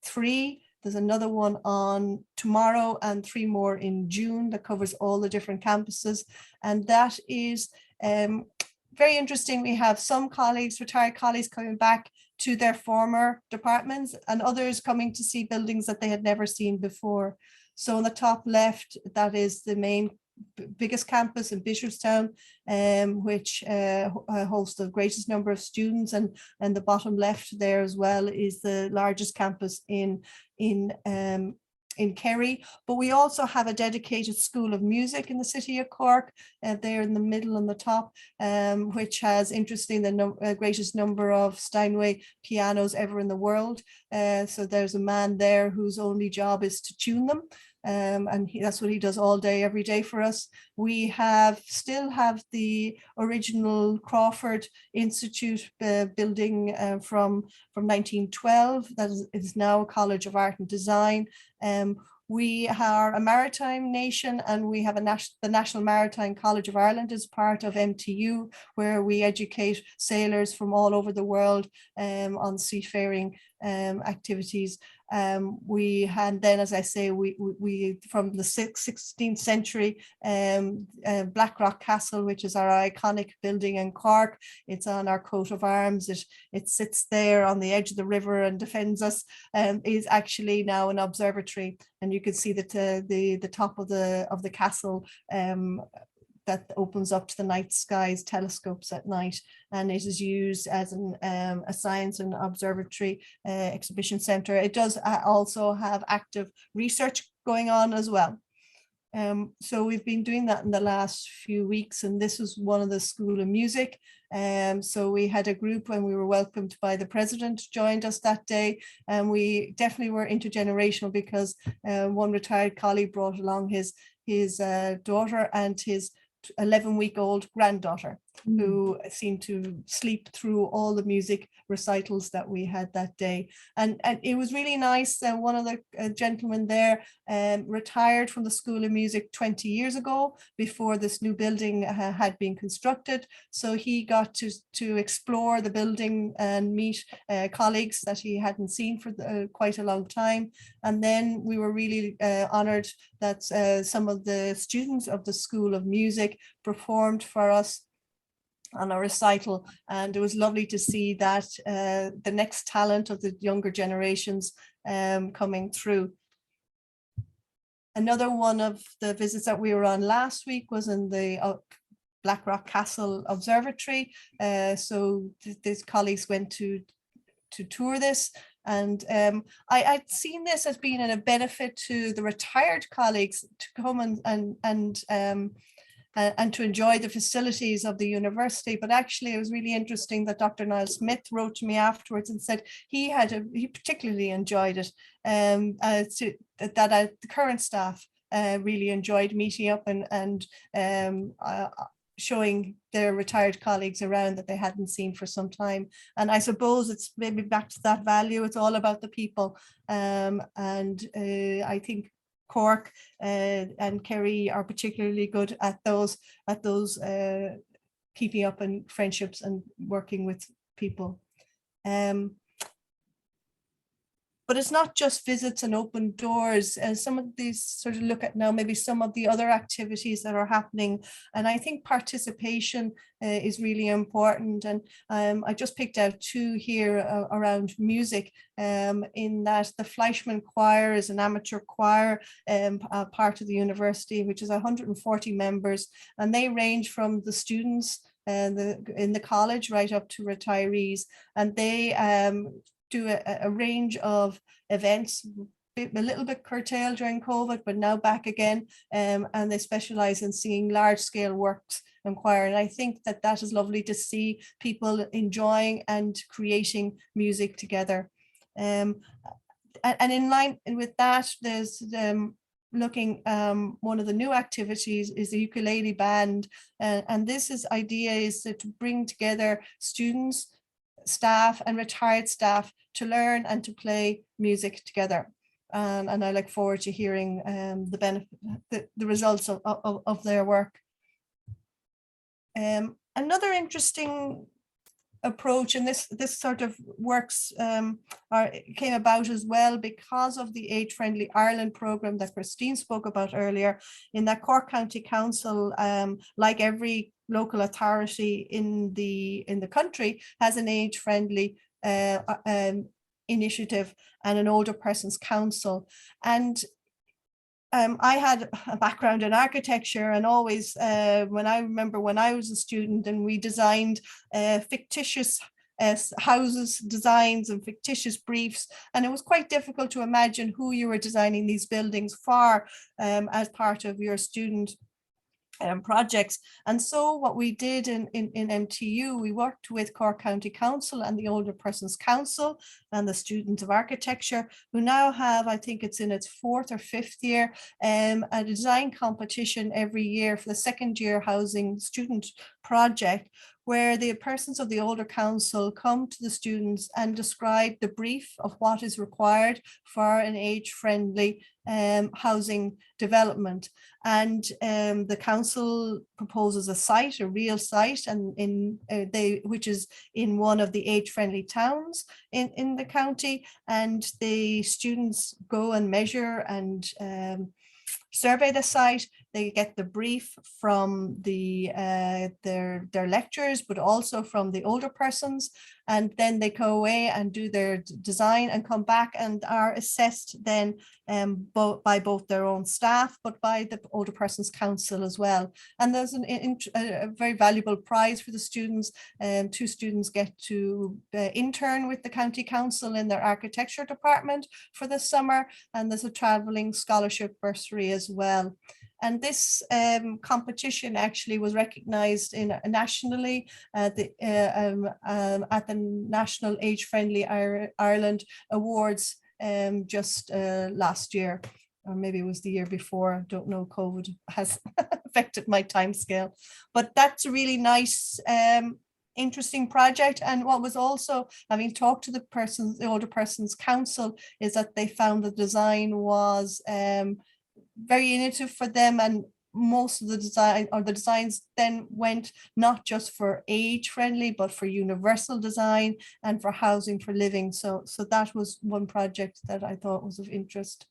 3. There's another one on tomorrow and 3 more in June that covers all the different campuses. And that is very interesting. We have some colleagues, retired colleagues, coming back to their former departments, and others coming to see buildings that they had never seen before. So on the top left, that is the biggest campus in Bishopstown, which hosts the greatest number of students, and the bottom left there as well is the largest campus in Kerry. But we also have a dedicated School of Music in the city of Cork, there in the middle on the top, which has, interesting, the greatest number of Steinway pianos ever in the world. So there's a man there whose only job is to tune them. And that's what he does all day, every day for us. We still have the original Crawford Institute building from 1912. That is now a College of Art and Design. We are a maritime nation, and we have the National Maritime College of Ireland as part of MTU, where we educate sailors from all over the world on seafaring activities. And then, as I say, we from the 16th century, Blackrock Castle, which is our iconic building in Cork. It's on our coat of arms. It sits there on the edge of the river and defends us. Is actually now an observatory, and you can see that the top of the castle that opens up to the night skies, telescopes at night, and it is used as a science and observatory exhibition center. It does also have active research going on as well. So we've been doing that in the last few weeks, and this was one of the School of Music. So we had a group, and we were welcomed by the president, joined us that day, and we definitely were intergenerational, because one retired colleague brought along his daughter and his 11-week-old granddaughter, who seemed to sleep through all the music recitals that we had that day. And it was really nice. One of the gentlemen there retired from the School of Music 20 years ago, before this new building had been constructed. So he got to explore the building and meet colleagues that he hadn't seen for quite a long time. And then we were really honored that some of the students of the School of Music performed for us on a recital, and it was lovely to see that the next talent of the younger generations coming through. Another one of the visits that we were on last week was in the Blackrock Castle Observatory. So these colleagues went to tour this, and I'd seen this as being a benefit to the retired colleagues to come and to enjoy the facilities of the university. But actually, it was really interesting that Dr. Niall Smith wrote to me afterwards and said he particularly enjoyed it, that the current staff really enjoyed meeting up and showing their retired colleagues around that they hadn't seen for some time. And I suppose it's maybe back to that value. It's all about the people. I think Cork, and Kerry are particularly good at those keeping up in friendships and working with people. But it's not just visits and open doors. And some of these sort of look at now, maybe some of the other activities that are happening. And I think participation is really important. And I just picked out two here around music, in that the Fleischmann Choir is an amateur choir, part of the university, which is 140 members. And they range from the students in the college right up to retirees. And they do a range of events, a little bit curtailed during COVID, but now back again, and they specialize in singing large scale works and choir. And I think that that is lovely to see people enjoying and creating music together. And in line with that, there's looking, one of the new activities is the ukulele band. And this idea is to bring together students, staff and retired staff to learn and to play music together. And I look forward to hearing the results of their work. Another interesting approach, and this sort of works came about as well because of the Age Friendly Ireland programme that Christine spoke about earlier, in that Cork County Council, like every local authority in the country, has an age friendly initiative and an older persons council. And I had a background in architecture, and always when I was a student and we designed fictitious houses designs and fictitious briefs, and it was quite difficult to imagine who you were designing these buildings for as part of your student projects. And so what we did in MTU, we worked with Cork County Council and the Older Persons Council and the Students of Architecture, who now have, I think it's in its 4th or 5th year, a design competition every year for the second year housing student project, where the persons of the older council come to the students and describe the brief of what is required for an age-friendly housing development. And the council proposes a site, a real site, and which is in one of the age-friendly towns in the county. And the students go and measure and survey the site. They get the brief from their lecturers, but also from the older persons, and then they go away and do their design and come back and are assessed then by both their own staff, but by the Older Persons Council as well. And there's a very valuable prize for the students. 2 students get to intern with the County Council in their architecture department for the summer, and there's a travelling scholarship bursary as well. And this competition actually was recognised nationally at the National Age Friendly Ireland Awards just last year, or maybe it was the year before. I don't know, COVID has affected my timescale. But that's a really nice, interesting project. And what was also, having talked to the Older Persons Council, is that they found the design was very innovative for them, and most of the designs then went not just for age friendly, but for universal design and for housing for living. So that was one project that I thought was of interest.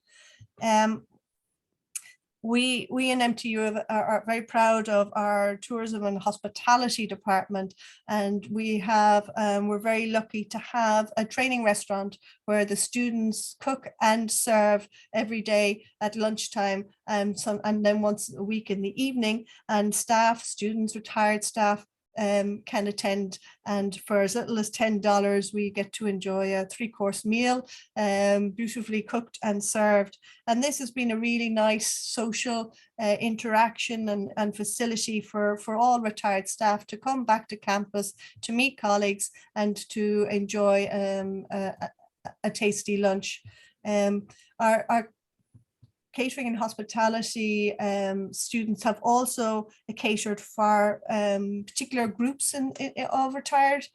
We in MTU are very proud of our tourism and hospitality department, and we're very lucky to have a training restaurant where the students cook and serve every day at lunchtime, and then once a week in the evening, and students, retired staff can attend, and for as little as $10 we get to enjoy a 3-course meal, beautifully cooked and served. And this has been a really nice social interaction and facility for all retired staff to come back to campus, to meet colleagues and to enjoy a tasty lunch. Our catering and hospitality students have also catered for particular groups of retired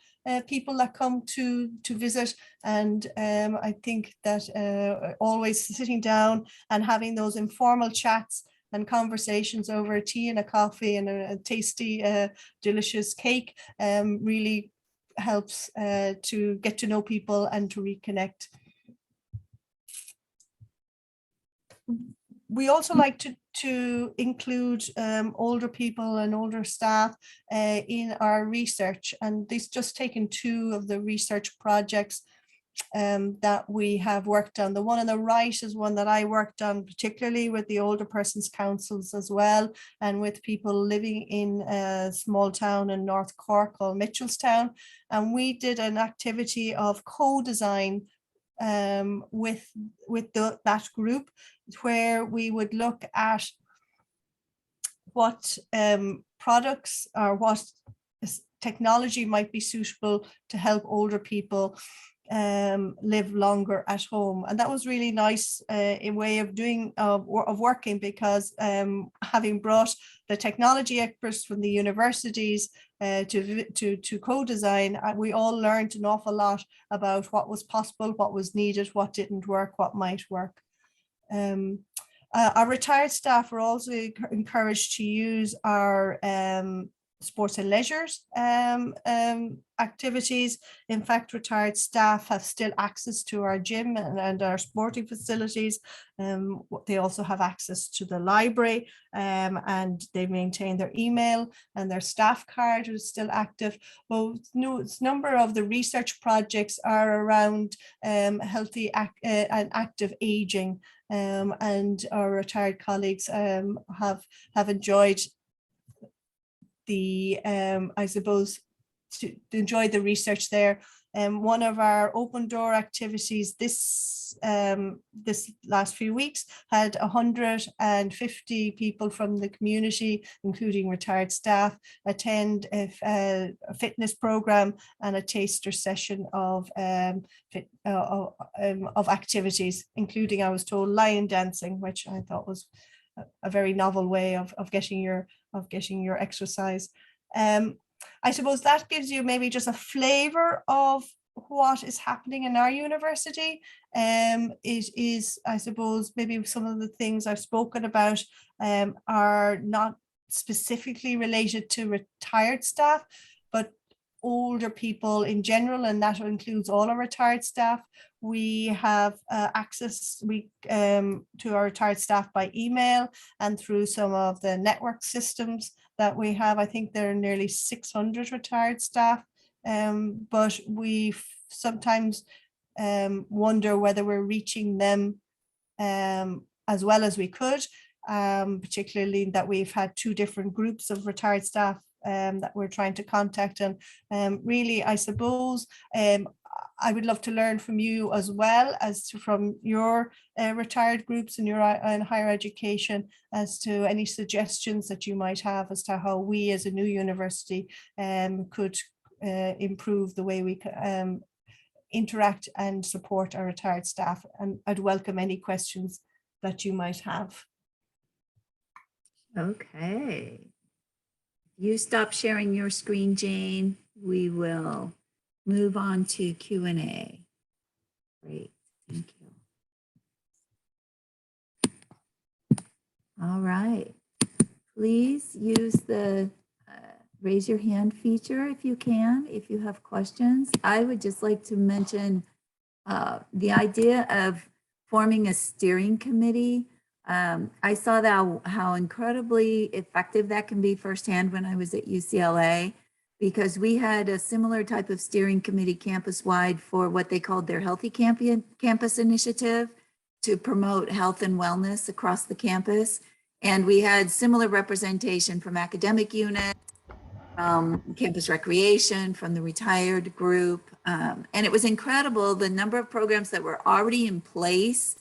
people that come to visit. And I think that always sitting down and having those informal chats and conversations over a tea and a coffee and a tasty, delicious cake really helps to get to know people and to reconnect. We also like to include older people and older staff in our research, and this just taken two of the research projects that we have worked on. The one on the right is one that I worked on, particularly with the older persons councils as well, and with people living in a small town in North Cork called Mitchelstown. And we did an activity of co-design with that group, where we would look at what products or what technology might be suitable to help older people live longer at home. And that was really nice a way of doing of working, because having brought the technology experts from the universities to co-design, we all learned an awful lot about what was possible, what was needed, what didn't work, what might work. Our retired staff are also encouraged to use our sports and leisures activities. In fact, retired staff have still access to our gym and our sporting facilities. They also have access to the library, and they maintain their email, and their staff card is still active. But no, number of the research projects are around healthy and active aging, and our retired colleagues have enjoyed the I suppose to enjoy the research there. One of our open door activities this last few weeks had 150 people from the community, including retired staff, attend a fitness program and a taster session of activities, including, I was told, lion dancing, which I thought was a very novel way of getting your exercise. I suppose that gives you maybe just a flavor of what is happening in our university. It is, I suppose, maybe some of the things I've spoken about are not specifically related to retired staff, but older people in general, and that includes all our retired staff. We have access to our retired staff by email and through some of the network systems that we have. I think there are nearly 600 retired staff, but we sometimes wonder whether we're reaching them as well as we could, particularly that we've had two different groups of retired staff that we're trying to contact. And really, I suppose, I would love to learn from you as well as from your retired groups and your higher education, as to any suggestions that you might have as to how we as a new university could improve the way we interact and support our retired staff. And I'd welcome any questions that you might have. Okay. You stop sharing your screen, Jane. We will move on to Q&A. Great, thank you. All right. Please use the raise your hand feature if you can, if you have questions. I would just like to mention the idea of forming a steering committee. I saw that how incredibly effective that can be firsthand when I was at UCLA, because we had a similar type of steering committee campus-wide for what they called their Healthy Campus Initiative to promote health and wellness across the campus. And we had similar representation from academic units, campus recreation, from the retired group. And it was incredible, the number of programs that were already in place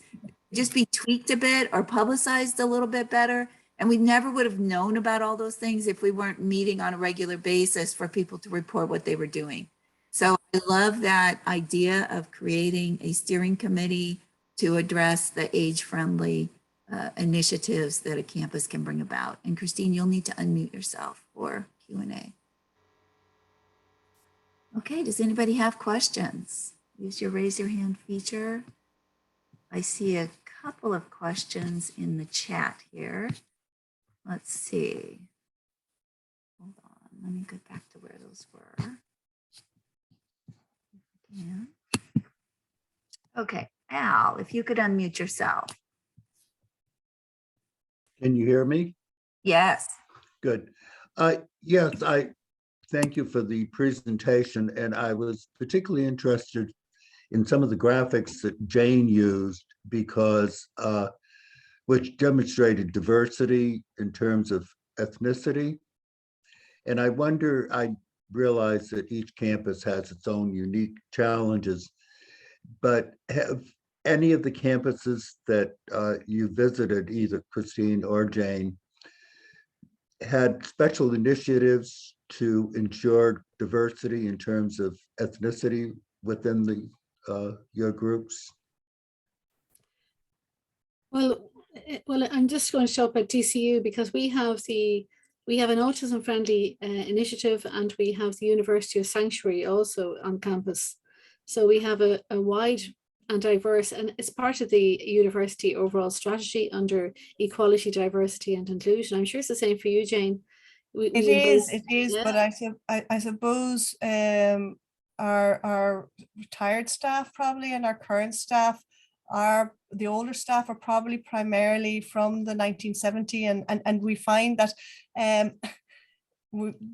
just be tweaked a bit or publicized a little bit better. And we never would have known about all those things if we weren't meeting on a regular basis for people to report what they were doing. So I love that idea of creating a steering committee to address the age-friendly initiatives that a campus can bring about. And Christine, you'll need to unmute yourself for Q&A. Okay, does anybody have questions? Use your raise your hand feature. I see a couple of questions in the chat here. Let's see. Hold on, let me get back to where those were. Yeah. Okay, Al, if you could unmute yourself. Can you hear me? Yes. Good. Yes, I thank you for the presentation, and I was particularly interested in some of the graphics that Jane used because which demonstrated diversity in terms of ethnicity. And I wonder, I realize that each campus has its own unique challenges, but have any of the campuses that you visited, either Christine or Jane, had special initiatives to ensure diversity in terms of ethnicity within the your groups? Well, I'm just going to show up at DCU because we have an autism friendly initiative, and we have the University of Sanctuary also on campus. So we have a wide and diverse, and it's part of the university overall strategy under equality, diversity and inclusion. I'm sure it's the same for you, Jane. It is, yeah. but I suppose our retired staff probably and our current staff the older staff are probably primarily from the 1970, and we find that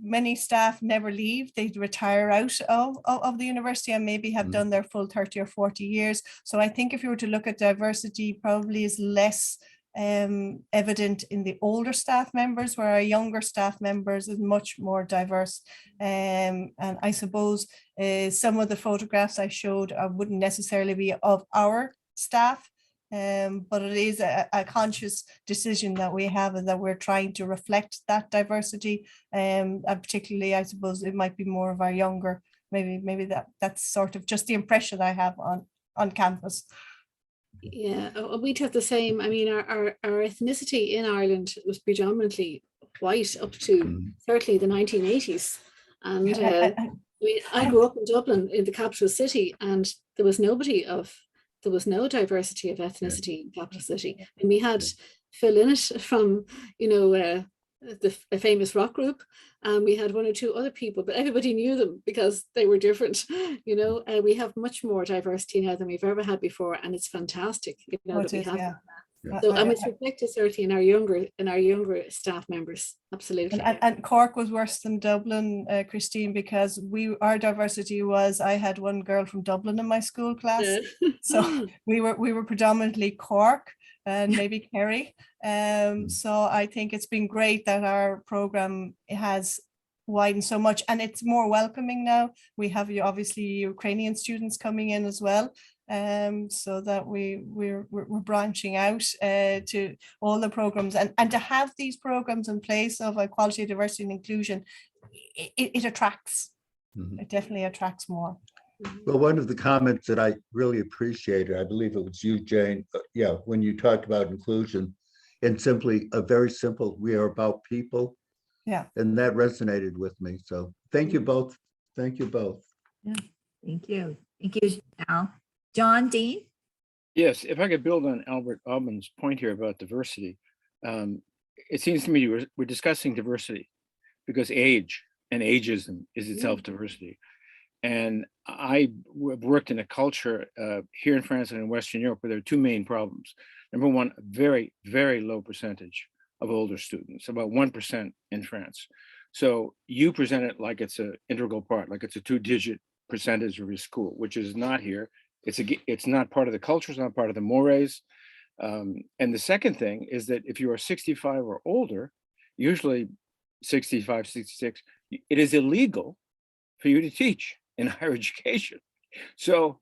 many staff never leave. They retire out of the university and maybe have done their full 30 or 40 years. So I think if you were to look at diversity, probably is less evident in the older staff members, where our younger staff members is much more diverse. And I suppose some of the photographs I showed wouldn't necessarily be of our staff, but it is a conscious decision that we have, and that we're trying to reflect that diversity. And particularly, I suppose it might be more of our younger, maybe that's sort of just the impression I have on campus. Yeah, we'd have the same. I mean, our ethnicity in Ireland was predominantly white up to certainly the 1980s. And I grew up in Dublin, in the capital city, and there was no diversity of ethnicity in capital city. And we had Phil Innes from, a famous rock group, and we had one or two other people, but everybody knew them because they were different. We have much more diversity now than we've ever had before, and it's fantastic. That we have that. So it's reflected certainly in our younger staff members. Absolutely. And Cork was worse than Dublin, Christine, because our diversity was, I had one girl from Dublin in my school class. So we were predominantly Cork and maybe Kerry. So I think it's been great that our program has widened so much, and it's more welcoming now. We have obviously Ukrainian students coming in as well. So that we're branching out to all the programs, and to have these programs in place of equality, diversity and inclusion, it attracts. It definitely attracts more. Well, one of the comments that I really appreciated, I believe it was you, Jane, when you talked about inclusion, and simply a very simple, we are about people. Yeah. And that resonated with me. So thank you both. Thank you both. Yeah, thank you. Thank you, Al. John, Dean? Yes, if I could build on Albert Auburn's point here about diversity. It seems to me we're discussing diversity because age and ageism is itself diversity. And I worked in a culture here in France and in Western Europe where there are two main problems. Number one, a very, very low percentage of older students, about 1% in France. So you present it like it's an integral part, like it's a 2-digit percentage of your school, which is not here. It's not part of the culture, it's not part of the mores. And the second thing is that if you are 65 or older, usually 65, 66, it is illegal for you to teach in higher education. So,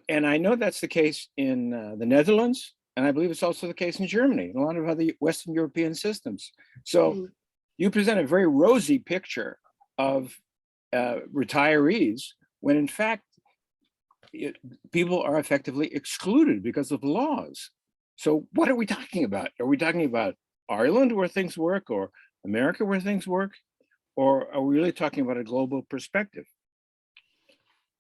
and I know that's the case in the Netherlands, and I believe it's also the case in Germany, and a lot of other Western European systems. So you present a very rosy picture of retirees, when in fact, people are effectively excluded because of laws So what are we talking about? Are we talking about Ireland where things work, or America where things work? Or are we really talking about a global perspective?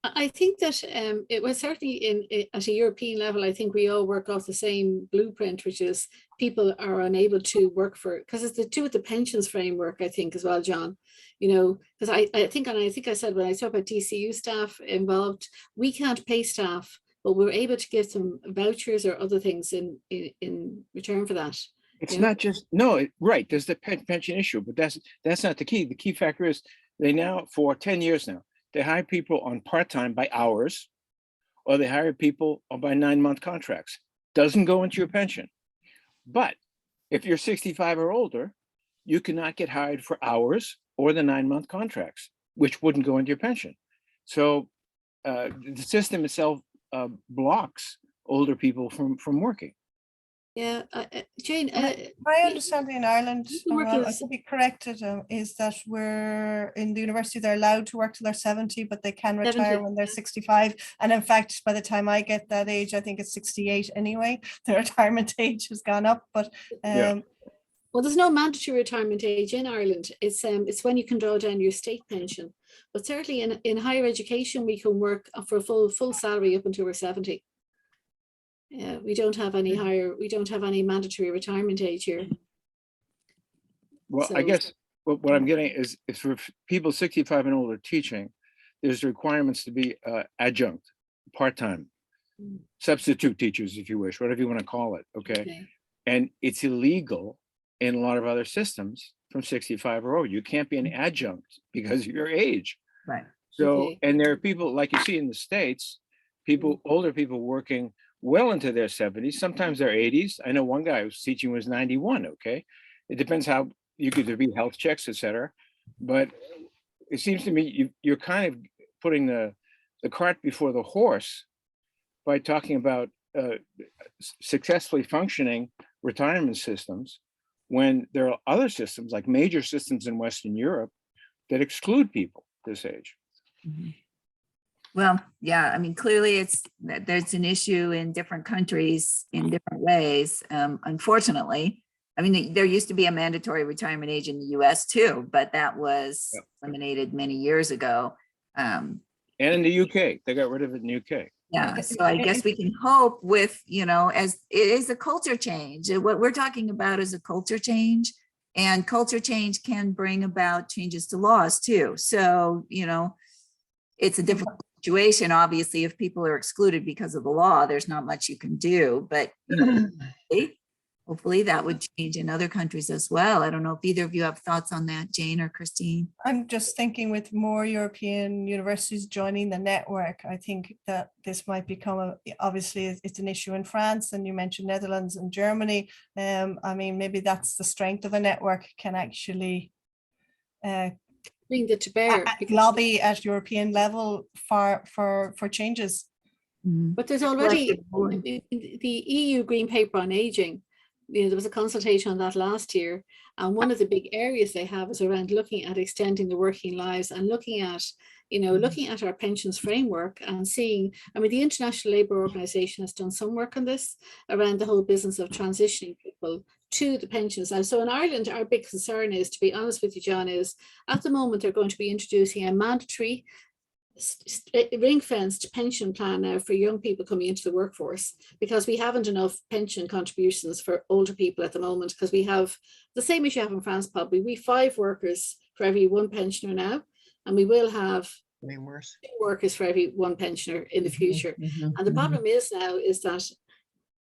I think that it was certainly at a European level, I think we all work off the same blueprint, which is people are unable to work for, because it's to do with the pensions framework, I think, as well, John. You know, because I think I said when I talk about DCU staff involved, we can't pay staff, but we're able to give them vouchers or other things in return for that. It's not just, no, right, there's the pension issue, but that's not the key. The key factor is they now, for 10 years now, they hire people on part-time by hours, or they hire people by 9-month contracts. Doesn't go into your pension. But if you're 65 or older, you cannot get hired for hours or the 9-month contracts, which wouldn't go into your pension. So the system itself blocks older people from working. Yeah, Jane. My understanding in Ireland, I workers- could be corrected, is that we're in the university, they're allowed to work till they're 70, but they can retire 70, when they're 65. And in fact, by the time I get that age, I think it's 68 anyway. The retirement age has gone up, but Yeah. Well, there's no mandatory retirement age in Ireland. It's when you can draw down your state pension. But certainly in higher education, we can work for full salary up until we're 70. Yeah, we don't have any mandatory retirement age here. Well, I So- guess what I'm getting is for people 65 and older teaching, there's requirements to be adjunct, part-time, substitute teachers, if you wish, whatever you want to call it, okay? And it's illegal in a lot of other systems from 65 or over. You can't be an adjunct because of your age. Right. So, Okay. and there are people, like you see in the States, people, older people working well into their 70s, sometimes their 80s. I know one guy who was teaching was 91, okay? It depends how you could, there be health checks, etc. But it seems to me you're kind of putting the cart before the horse by talking about successfully functioning retirement systems when there are other systems, like major systems in Western Europe, that exclude people this age. Mhm. Well, yeah, I mean, clearly there's an issue in different countries in different ways. Unfortunately, I mean, there used to be a mandatory retirement age in the US too, but that was Yep. eliminated many years ago. And in the UK, they got rid of it in the UK. Yeah, so I guess we can hope with, as it is a culture change. What we're talking about is a culture change, and culture change can bring about changes to laws too. So, it's a difficult situation. Obviously, if people are excluded because of the law, there's not much you can do, but hopefully that would change in other countries as well. I don't know if either of you have thoughts on that, Jane or Christine. I'm just thinking with more European universities joining the network, I think that this might become, obviously it's an issue in France, and you mentioned Netherlands and Germany. I mean, maybe that's the strength of a network, can actually Bring that to bear. lobby at European level for changes. But there's already Collective voice. the EU Green Paper on Aging. There was a consultation on that last year, and one of the big areas they have is around looking at extending the working lives and looking at our pensions framework and seeing. I mean, the International Labour Organization has done some work on this around the whole business of transitioning people to the pensions. And so in Ireland, our big concern is, to be honest with you, John, is at the moment they're going to be introducing a mandatory ring-fenced pension plan now for young people coming into the workforce, because we haven't enough pension contributions for older people at the moment, because we have the same issue you have in France probably. We 5 workers for every 1 pensioner now, and we will have 2 workers for every 1 pensioner in the future. And the problem is now is that,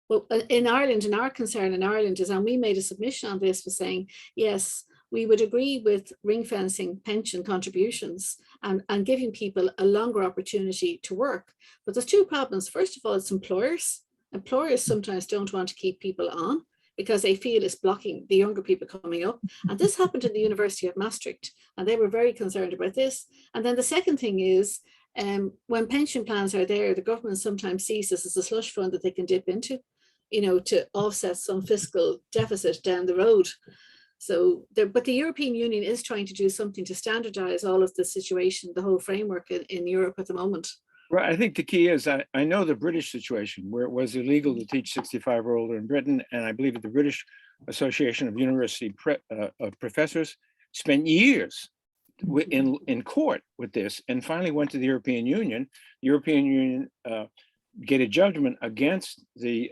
well, in Ireland, and our concern in Ireland is, and we made a submission on this, was saying, yes, we would agree with ring fencing pension contributions and giving people a longer opportunity to work. But there's 2 problems. First of all, it's employers. Employers sometimes don't want to keep people on because they feel it's blocking the younger people coming up. And this happened in the University of Maastricht, and they were very concerned about this. And then the second thing is, when pension plans are there, the government sometimes sees this as a slush fund that they can dip into, to offset some fiscal deficit down the road. So, but the European Union is trying to do something to standardize all of the situation, the whole framework in Europe at the moment. Right. I think the key is I know the British situation where it was illegal to teach 65 or older in Britain. And I believe that the British Association of University Professors spent years in court with this and finally went to the European Union. The European Union get a judgment against the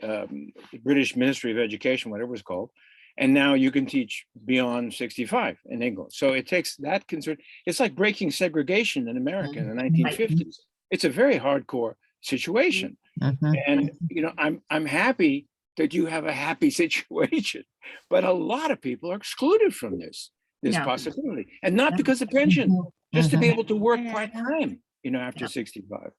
British Ministry of Education, whatever it's called. And now you can teach beyond 65 in England. So it takes that concern. It's like breaking segregation in America in the 1950s. It's a very hardcore situation. And I'm happy that you have a happy situation, but a lot of people are excluded from this possibility. And not because of pension, just to be able to work part-time, after 65.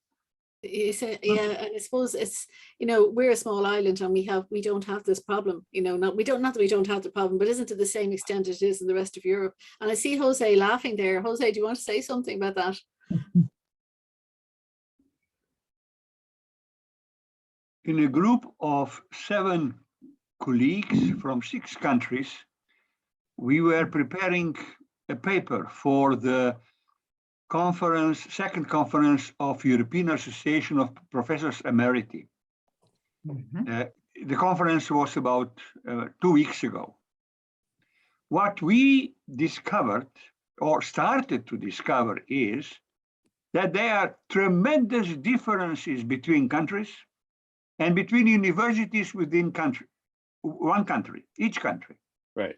You say, yeah, I suppose it's, we're a small island and we don't have this problem, not that we don't have the problem, but isn't to the same extent it is in the rest of Europe. And I see Jose laughing there. Jose, do you want to say something about that? In a group of 7 colleagues from 6 countries, we were preparing a paper for the second conference of European Association of Professors Emeriti. The conference was about 2 weeks ago. What we discovered or started to discover is that there are tremendous differences between countries and between universities within one country, each country. Right.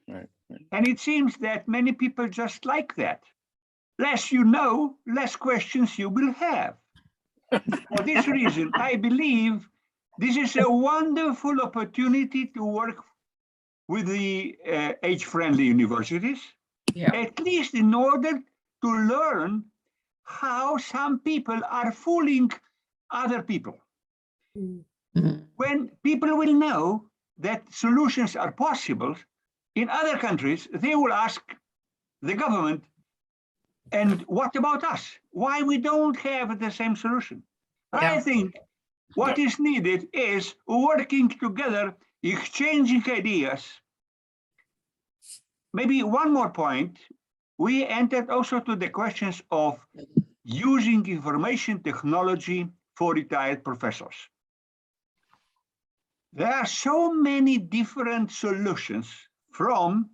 And it seems that many people just like that. Less you know, less questions you will have. For this reason, I believe this is a wonderful opportunity to work with the age-friendly universities, at least in order to learn how some people are fooling other people. When people will know that solutions are possible in other countries, they will ask the government, and what about us? Why we don't have the same solution? I think what is needed is working together, exchanging ideas. Maybe one more point. We entered also to the questions of using information technology for retired professors. There are so many different solutions from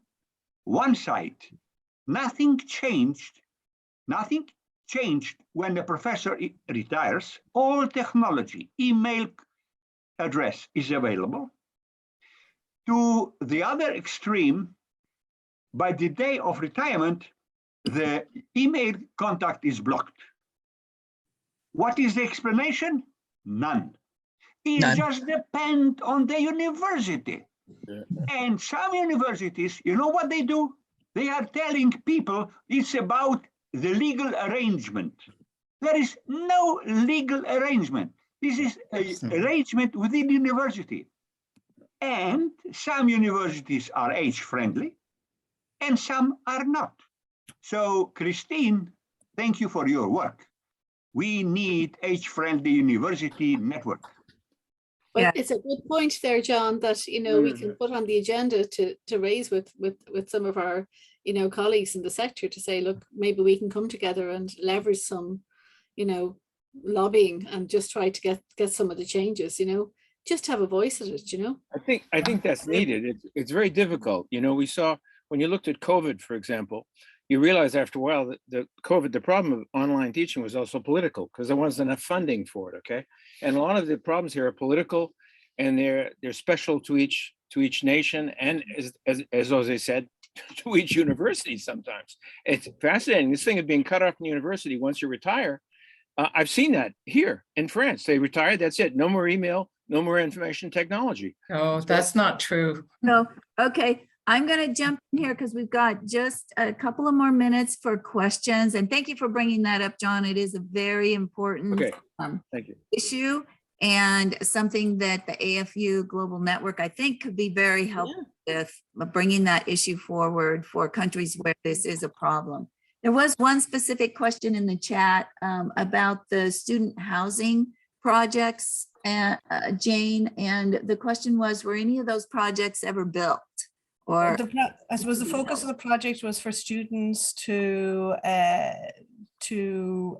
one side. Nothing changed when the professor retires. All technology, email address is available. To the other extreme, by the day of retirement, the email contact is blocked. What is the explanation? None. It just depends on the university. And some universities, you know what they do? They are telling people it's about the legal arrangement. There is no legal arrangement. This is an arrangement within the university. And some universities are age-friendly and some are not. So, Christine, thank you for your work. We need age-friendly university network. But it's a good point there, John, that we can put on the agenda to raise with some of our colleagues in the sector to say, look, maybe we can come together and leverage some lobbying and just try to get some of the changes, just have a voice at it, I think that's needed. It's very difficult. We saw when you looked at COVID, for example, you realize after a while that the problem of online teaching was also political because there wasn't enough funding for it. Okay, and a lot of the problems here are political, and they're special to each nation, and as Jose said, to each university. Sometimes it's fascinating. This thing of being cut off from the university once you retire. I've seen that here in France. They retired. That's it. No more email. No more information technology. Oh, that's not true. No. Okay. I'm going to jump in here because we've got just a couple of more minutes for questions. And thank you for bringing that up, John. It is a very important Thank you. issue and something that the AFU Global Network, I think, could be very helpful with bringing that issue forward for countries where this is a problem. There was one specific question in the chat about the student housing projects, Jane, and the question was, were any of those projects ever built? Or I suppose the focus of the project was for students to to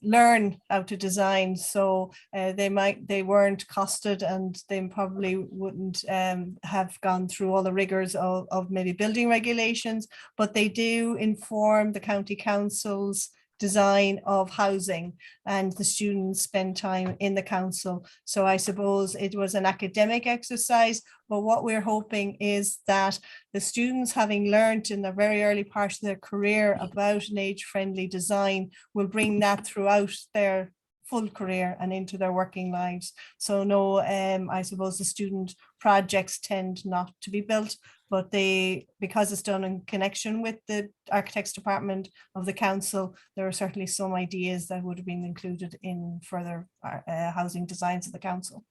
learn how to design. So they weren't costed, and they probably wouldn't have gone through all the rigors of maybe building regulations, but they do inform the county council's design of housing, and the students spend time in the council. So I suppose it was an academic exercise, but what we're hoping is that the students, having learned in the very early part of their career about an age-friendly design, will bring that throughout their full career and into their working lives. So no, I suppose the student projects tend not to be built, but because it's done in connection with the architects department of the council, there are certainly some ideas that would have been included in further housing designs of the council.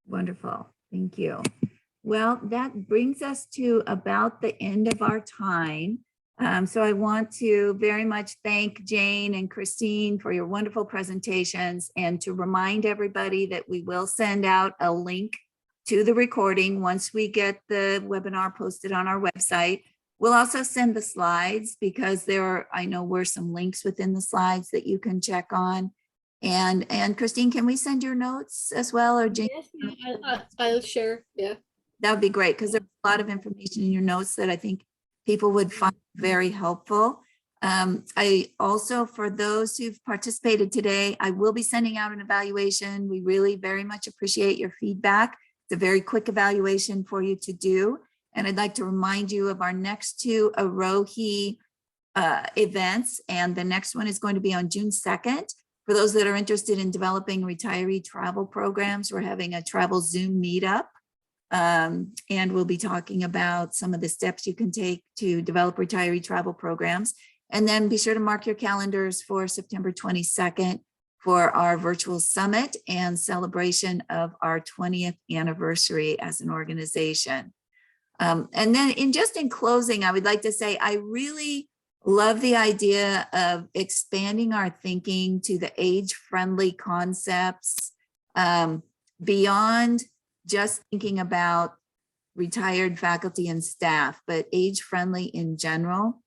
Wonderful, thank you. Well, that brings us to about the end of our time. So I want to very much thank Jane and Christine for your wonderful presentations, and to remind everybody that we will send out a link to the recording once we get the webinar posted on our website. We'll also send the slides, because I know were some links within the slides that you can check on. And Christine, can we send your notes as well, or Jane? Yes, I'll share, yeah. That would be great, because there's a lot of information in your notes that I think people would find very helpful. I also, for those who've participated today, I will be sending out an evaluation. We really very much appreciate your feedback. It's a very quick evaluation for you to do. And I'd like to remind you of our next two AROHE events. And the next one is going to be on June 2nd. For those that are interested in developing retiree travel programs, we're having a travel Zoom meetup. And we'll be talking about some of the steps you can take to develop retiree travel programs. And then be sure to mark your calendars for September 22nd for our virtual summit and celebration of our 20th anniversary as an organization. And then in closing, I would like to say, I really love the idea of expanding our thinking to the age-friendly concepts beyond just thinking about retired faculty and staff, but age-friendly in general.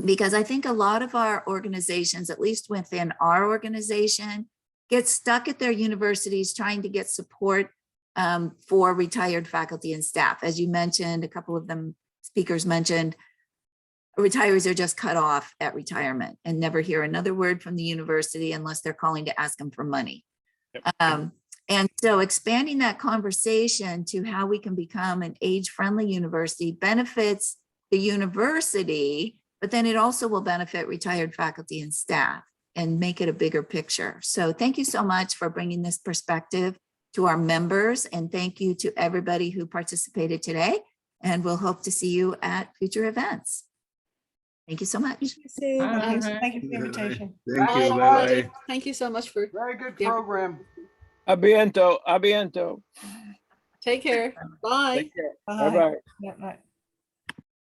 Because I think a lot of our organizations, at least within our organization, get stuck at their universities trying to get support for retired faculty and staff. As you mentioned, a couple of them speakers mentioned, retirees are just cut off at retirement and never hear another word from the university unless they're calling to ask them for money. Yep. And so expanding that conversation to how we can become an age-friendly university benefits the university, but then it also will benefit retired faculty and staff and make it a bigger picture. So thank you so much for bringing this perspective to our members, and thank you to everybody who participated today, and we'll hope to see you at future events. Thank you so much. Thank you, Sue. Thank you Bye. for the invitation. Thank you. Bye, Bye-bye. everybody. Thank you so much for, Very good Yeah. program. A biento, a biento. take care. Bye. Take care. Bye. Bye-bye. Yeah, bye.